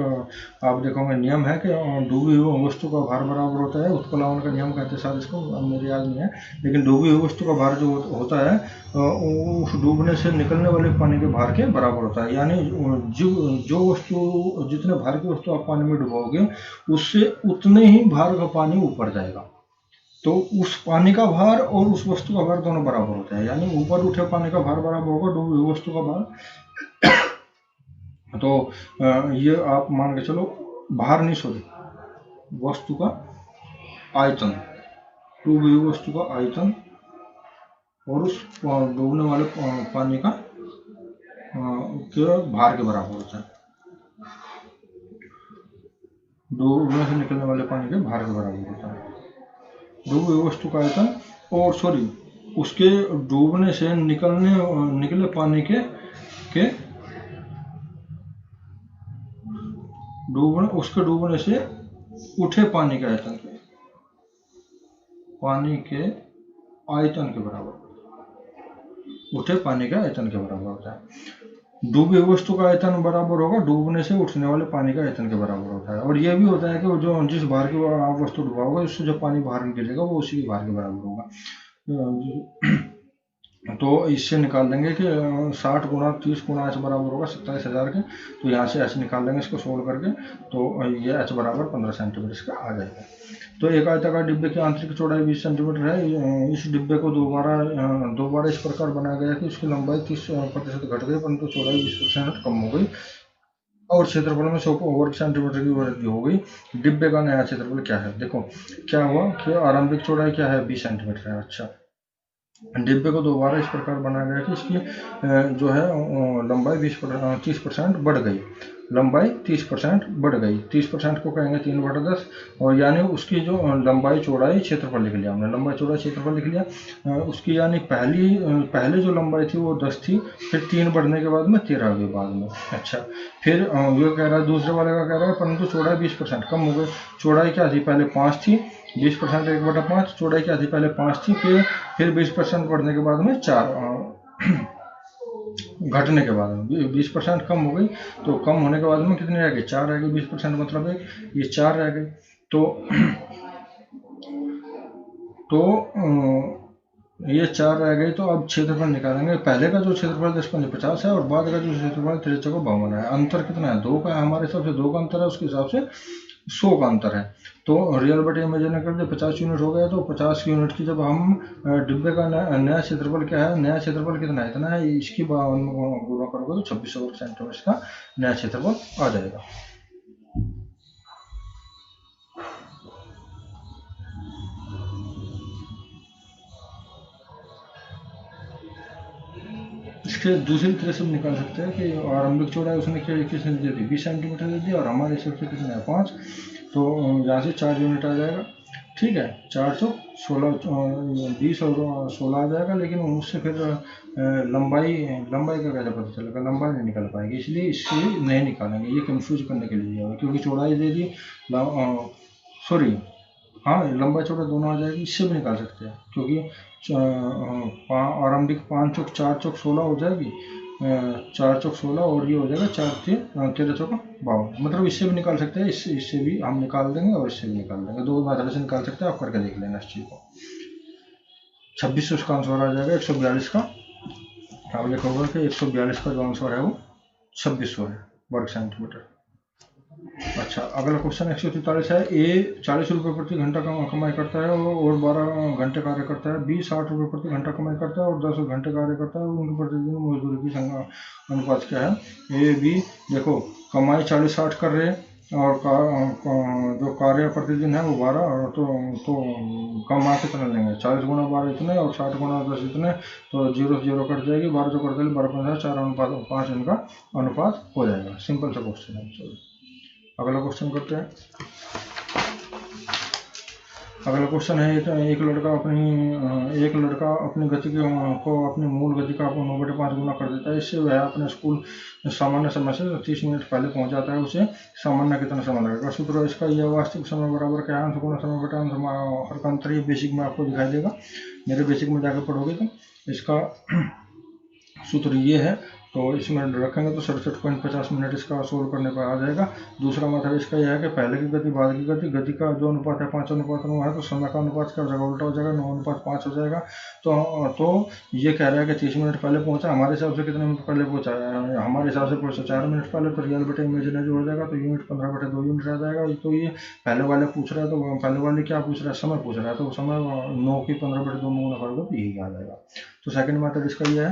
आप देखोगे नियम है कि डूबी हुई वस्तु का भार बराबर होता है। उत्प्लावन का नियम कहते हैं शायद इसको, अब मेरे याद नहीं है, लेकिन डूबी हुई वस्तु का भार जो होता है उस डूबने से निकलने वाले पानी के भार के बराबर होता है। यानी जो वस्तु, जितने भार की वस्तु आप पानी में डुबाओगे उससे उतने ही भार का पानी ऊपर जाएगा। तो उस पानी का भार और उस वस्तु का भार दोनों बराबर होता है, यानी ऊपर उठे पानी का भार बराबर होगा डूबी हुई वस्तु का भार। तो ये आप मान के चलो, भार नहीं, सॉरी, वस्तु का आयतन, डूबी हुई वस्तु का आयतन और उस डूबने वाले पानी का भार के बराबर होता है। डूबने से निकलने वाले पानी के भार के बराबर होता है डूबी हुई वस्तु का आयतन, और सॉरी, उसके डूबने से निकले पानी के उसके डूबने से उठे पानी के आयतन के बराबर, उठे पानी के आयतन के बराबर होता है। डूबी वस्तु का आयतन बराबर होगा डूबने से उठने वाले पानी का आयतन के बराबर होता है। और यह भी होता है कि जो जिस भार की आप वस्तु डुबाओगे उससे जो पानी बाहर निकलेगा वो उसी के भार के बराबर होगा। तो इससे निकाल लेंगे कि 60 गुणा 30 गुणा एच बराबर होगा 27,000 के। तो यहाँ से एच निकाल लेंगे इसको सोल्व करके, तो ये एच बराबर 15 सेंटीमीटर इसका आ जाएगा। तो एक आयताकार डिब्बे की आंतरिक चौड़ाई 20 सेंटीमीटर है। इस डिब्बे को दोबारा इस प्रकार बनाया गया कि उसकी लंबाई 30% घट गई, परंतु चौड़ाई 20% कम हो गई और क्षेत्रफल में 100 वर्ग सेंटीमीटर की वृद्धि हो गई। डिब्बे का नया क्षेत्रफल क्या है? देखो क्या हुआ कि आरंभिक चौड़ाई क्या है, 20 सेंटीमीटर है। अच्छा, डिब्बे को दोबारा इस प्रकार बनाया गया कि इसकी जो है लंबाई 30% बढ़ गई। लंबाई 30% बढ़ गई। 30% को कहेंगे 3/10, और यानी उसकी जो लंबाई चौड़ाई क्षेत्रफल लिख लिया हमने, लंबाई चौड़ाई क्षेत्रफल लिख लिया। उसकी यानी पहले जो लंबाई थी वो 10 थी, फिर 3 बढ़ने के बाद में 13 हुई बाद में। अच्छा, फिर ये कह रहा है, दूसरे वाले का कह रहा है परंतु चौड़ाई 20% कम हो गई। चौड़ाई क्या थी पहले 5 थी, 20% 1/5, चौड़ाई क्या थी पहले 5 थी, फिर 20% बढ़ने के बाद में 4 घटने के बाद में 20% कम हो गई। तो कम होने के बाद में कितनी रह गई? 4 रह गई। 20% मतलब ये 4 रह गई। तो ये 4 रह गई। तो अब क्षेत्रफल निकालेंगे। पहले का जो क्षेत्रफल 10×50 है और बाद का जो क्षेत्रफल 5352 है। अंतर कितना है? 2 का है हमारे हिसाब से, 2 का अंतर है, उसके हिसाब से 100 का अंतर है। तो रियल बटे इमेजिनरी कर दे, 50 यूनिट हो गया। तो 50 यूनिट की जब हम डिब्बे का नया क्षेत्रफल क्या है, नया क्षेत्रफल कितना है? इतना है। इसकी गुणा करोगे तो 2600 वर्ग सेंटीमीटर का नया क्षेत्रफल आ जाएगा। इसके दूसरी तरह से निकाल सकते हैं कि आरंभिक चौड़ाई उसने किसने दे दी? 20 सेंटीमीटर दे दी, और हमारे हिसाब से कितना है? 5। तो यहाँ से 4 यूनिट आ जाएगा। ठीक है, 4 तो 16, 20 और 16 आ जाएगा। लेकिन उससे फिर लंबाई का कैसे पता चलेगा? लंबाई नहीं निकल पाएगी, इसलिए इससे नहीं निकालेंगे। ये कंफ्यूज करने के लिए दिया हुआ, क्योंकि चौड़ाई दे दी, सॉरी, हाँ, लंबाई चौड़ाई दोनों आ जाएगी। इससे भी निकाल सकते हैं, क्योंकि आरंभिक 5 चौक 4 चौक 16 हो जाएगी, 4 चौक 16, और ये हो जाएगा 4 13 चौक 52। मतलब इससे भी निकाल सकते हैं, इससे भी हम निकाल देंगे और इससे भी निकाल देंगे। 2 मेथड से निकाल सकते हैं, आप करके देख लेना इस चीज़ को। 2600 का आंसर आ जाएगा 142 का। आप देखोगे कि 142 का जो आंसर है वो 2600 है वर्ग सेंटीमीटर। अच्छा, अगला क्वेश्चन 143 है। ए 40 रुपये प्रति घंटा कमाई करता है और 12 घंटे कार्य करता है। बी 60 रुपये प्रति घंटा कमाई करता है और 10 घंटे कार्य करता है। उनकी प्रतिदिन मजदूरी की अनुपात क्या है? ए बी, देखो कमाई 40-60 कर रहे हैं और जो कार्य प्रतिदिन है वो 12, तो कमा कितना लेंगे? 40 गुणा 12 इतने और 60 गुणा 10 इतने, तो 0 से 0 कट जाएगी। 12 जो कट जाएगी 12 4 इनका अनुपात हो जाएगा। सिंपल सा क्वेश्चन है। चलो अगला क्वेश्चन करते हैं। अगला क्वेश्चन है, एक लड़का अपनी गति को अपनी मूल गति का 9/5 गुना कर देता है। इससे वह अपने स्कूल सामान्य समय से 30 मिनट पहले पहुंच जाता है। उसे सामान्य कितना समय लगेगा? सूत्र इसका यह वास्तविक समय बराबर क्या है? अंश गुना समय बटा अंश का अंतर। ये बेसिक में आपको दिखाई देगा, मेरे बेसिक में जाकर पढ़ोगे तो। इसका सूत्र ये है, तो इसमें रखेंगे तो 67.50 मिनट इसका सोल्व करने पर आ जाएगा। दूसरा मेथड इसका यह है कि पहले की गति बाद की गति, गति का जो अनुपात है 5:9 है, तो समय का अनुपात क्या हो जाएगा, उल्टा हो जाएगा, 9:5 हो जाएगा। तो ये कह रहा है कि 30 मिनट पहले पहुंचा, हमारे हिसाब से कितने मिनट पहले पहुंचा है, हमारे हिसाब से पहुंचा 4 मिनट पहले, तो रियल बटे इमेजिनरी हो जाएगा, तो यूनिट 15/2 यूनिट आ जाएगा। तो ये पहले वाले पूछ रहा है, तो पहले वाले क्या पूछ रहा है, समय पूछ रहा है, तो समय 9 की 15/2 में गुना करोगे तो यही आ जाएगा। तो सेकंड मेथड इसका ये है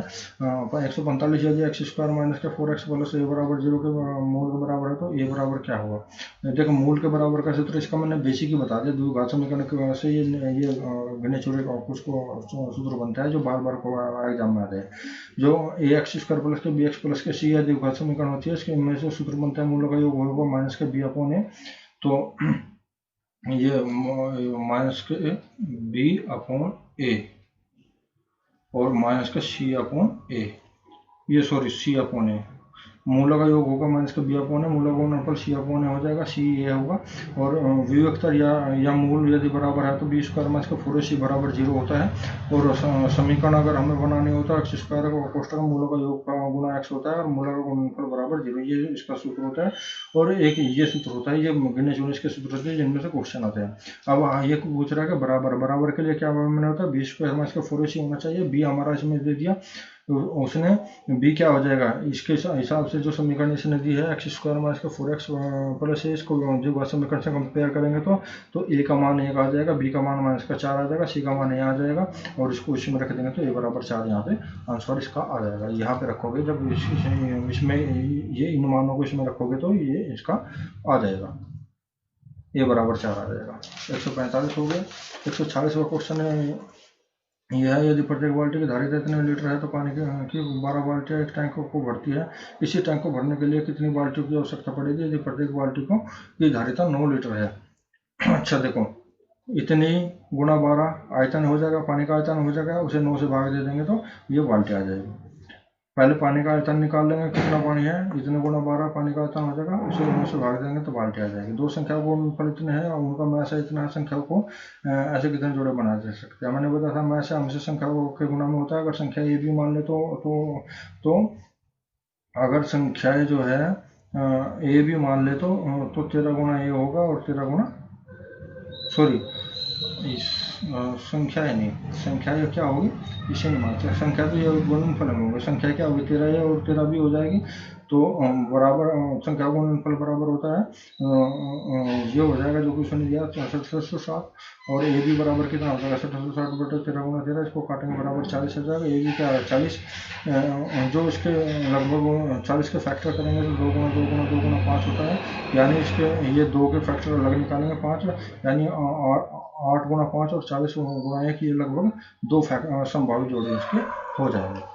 145 यदि एक्स स्क्वायर माइनस के 4x प्लस ए बराबर 0 के मूल के बराबर है, तो ए बराबर क्या होगा। देखो मूल के बराबर का सूत्र इसका मैंने बेसिक ही बता दिया, द्विघात समीकरण की वजह से ये गिने चुने कुछ को सूत्र बनता है जो बार बार एग्जाम में आते हैं। जो ए एक्स स्क्वायर प्लस के बी एक्स प्लस के सी है द्विघात समीकरण होती है, इसके इनमें से सूत्र बनता है मूलों का योग होगा माइनस के बी अपॉन ए, तो ये माइनस के बी अपॉन ए और माइनस का सी अपॉन ए, ये सॉरी सी अपॉन ए, मूलों का योग होगा माइनस का बी अपॉन है, मूलों का गुणनफल सी अपॉन ए हो जाएगा, सी ए होगा। और विवेक्तर या मूल यदि बराबर है तो बी स्क्वायर माइनस का 4ac बराबर 0 होता है। और समीकरण अगर हमें बनाने होता है एक्स स्क्वायर का कोष्टक मूलों का योग का गुना एक्स होता है और मूलों का गुणनफल बराबर 0, ये इसका सूत्र होता है। और एक ये सूत्र होता है, ये गिने चुने के सूत्र होते हैं जिनमें से क्वेश्चन आते हैं। अब ये पूछ रहा है कि बराबर के लिए क्या मैंने होता है, बी स्क्वायर माइनस का 4ac होना चाहिए, बी हमारा इसमें दे दिया, तो उसने बी क्या हो जाएगा, इसके हिसाब से जो समीकरण इसने दी है एक्स स्क्वायर माइनस का 4x प्लस ए, इसको जो समीकरण से कंपेयर करेंगे तो ए का मान 1 आ जाएगा, बी का मान माइनस का 4 आ जाएगा, सी का मान ए आ जाएगा, और इसको इसमें रख देंगे तो ए बराबर 4 यहाँ पे आंसर इसका आ जाएगा। यहाँ पे रखोगे जब इसमें ये इन मानों को इसमें रखोगे तो ये इसका आ जाएगा, ए बराबर 4 आ जाएगा। 145 हो गया। 146वां क्वेश्चन है यह है, यदि प्रत्येक बाल्टी की धारिता इतने लीटर है तो पानी की 12 बाल्टियां एक टैंक को भरती है, इसी टैंक को भरने के लिए कितनी बाल्टियों की आवश्यकता पड़ेगी यदि प्रत्येक बाल्टी की धारिता 9 लीटर है। अच्छा देखो, इतनी गुणा 12 आयतन हो जाएगा, पानी का आयतन हो जाएगा, उसे 9 से भाग दे देंगे तो ये बाल्टी आ जाएगी। पहले पानी का आयतन निकाल लेंगे, कितना पानी है, इतने गुणा 12 पानी का आयतन हो जाएगा, उसे 9 से भाग देंगे तो बाल्टी आ जाएगी। दो संख्या को गुणनफल इतने हैं और उनका मैस है इतना, संख्या को ऐसे कितने जोड़े बना दे सकते हैं। मैंने बताया था मैस हमेशा संख्या के गुणा में होता है। अगर संख्या ए भी मान ले तो अगर संख्याएं जो है ए भी मान ले तो 13 गुणा ए होगा और 13 गुणा सॉरी संख्या है नहीं, संख्या क्या होगी इसे नहीं मानते, संख्या तो ये गुणनफल में होगा, संख्या क्या होगी 13 है और 13 भी हो जाएगी, तो बराबर संख्या गुणनफल बराबर होता है ये हो जाएगा जो कुछ नहीं दिया 6760, और ये भी बराबर कितना हो जाएगा 6760 बटे 13 गुणा 13, इसको काटेंगे बराबर 40 हो जाएगा। ये भी क्या है 40, जो इसके लगभग 40 के फैक्टर करेंगे तो 2 गुणा 2 गुणा 2 गुणा 5 होता है, यानी इसके ये 2 के फैक्टर अलग निकालेंगे 5, यानी 8 गुणा 5 और 40 गुणा 1, ये लगभग 2 संभावित जोड़े इसके हो जाएंगे।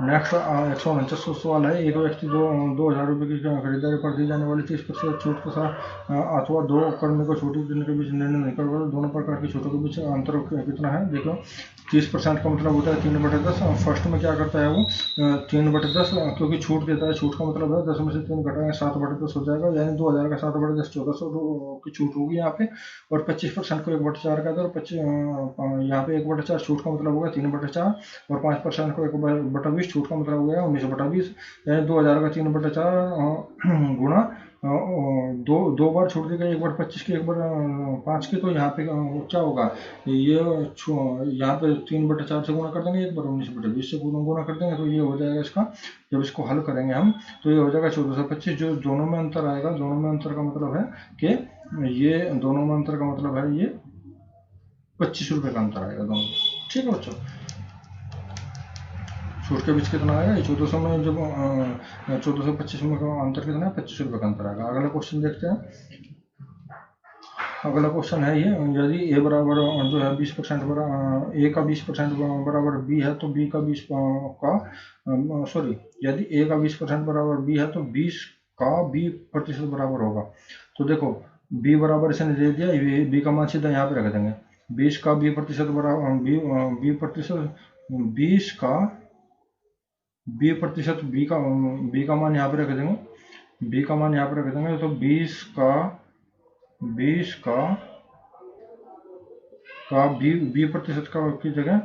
नेक्स्ट 149 सवाल है, एक व्यक्ति 2000 रुपये की खरीदारी पर दी जाने वाली 30% छूट के साथ अथवा 2 कर्मी को छूट देने के बीच निर्णय नहीं कर पाते, दोनों प्रकार की छूटों के बीच अंतर कितना है। देखो 30% का मतलब होता है 3/10। फर्स्ट में क्या करता है वो 3/10, क्योंकि छूट देता है, छूट का मतलब है 10 में से 3 घटाएंगे 7/10 हो जाएगा, यानी 2000 का 7/10 1400 की छूट होगी यहाँ पे। और 25% को 1/4 कहते हैं, और यहाँ पे 1/4 छूट का मतलब होगा 3/4, और 5% को 1/20 छूट का मतलब हो गया 19/20, यानी 2000 का 3/4 गुणा दो बार छूट देगा, 1/25 की 1/5 की, तो यहाँ पे क्या होगा ये यहाँ पे 3/4 से गुणा कर देंगे, 1/19/20 से गुणा कर देंगे, तो ये हो जाएगा इसका, जब इसको हल करेंगे हम तो ये हो जाएगा 1425। जो दोनों में अंतर आएगा, दोनों में अंतर का मतलब है कि ये दोनों में अंतर का मतलब है ये 25 रुपये का अंतर आएगा दोनों। ठीक है बच्चों, छूट के बीच कितना आएगा, ये 1400 में जब 1425 में अंतर कितना है, 25 रुपये का अंतर आएगा। अगला क्वेश्चन देखते हैं। अगला क्वेश्चन है ये, यदि ए बराबर जो है 20% ए का 20% बराबर बी है तो बी का 20 का सॉरी यदि ए का 20% बराबर बी है तो 20 का 20% बराबर होगा। तो देखो बी बराबर इसने दे दिया, बी का मान सीधा यहाँ पे रख देंगे, 20 का 20% बराबर 20 का 20%, बी का मान यहाँ पे रख देंगे, बी का मान यहाँ पे रख देंगे, तो 20 का 20% का की जगह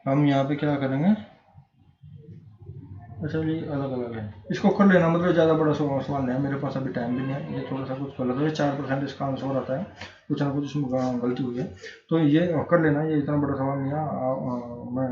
हम यहाँ पे क्या करेंगे अच्छा जी, अलग अलग है, इसको कर लेना, मतलब ज़्यादा बड़ा सवाल नहीं है, मेरे पास अभी टाइम भी नहीं है, ये थोड़ा सा कुछ गलत है, 4% इसका आंसर आता है, कुछ ना कुछ इसमें गलती हुई है, तो ये कर लेना, ये इतना बड़ा सवाल नहीं है। मैं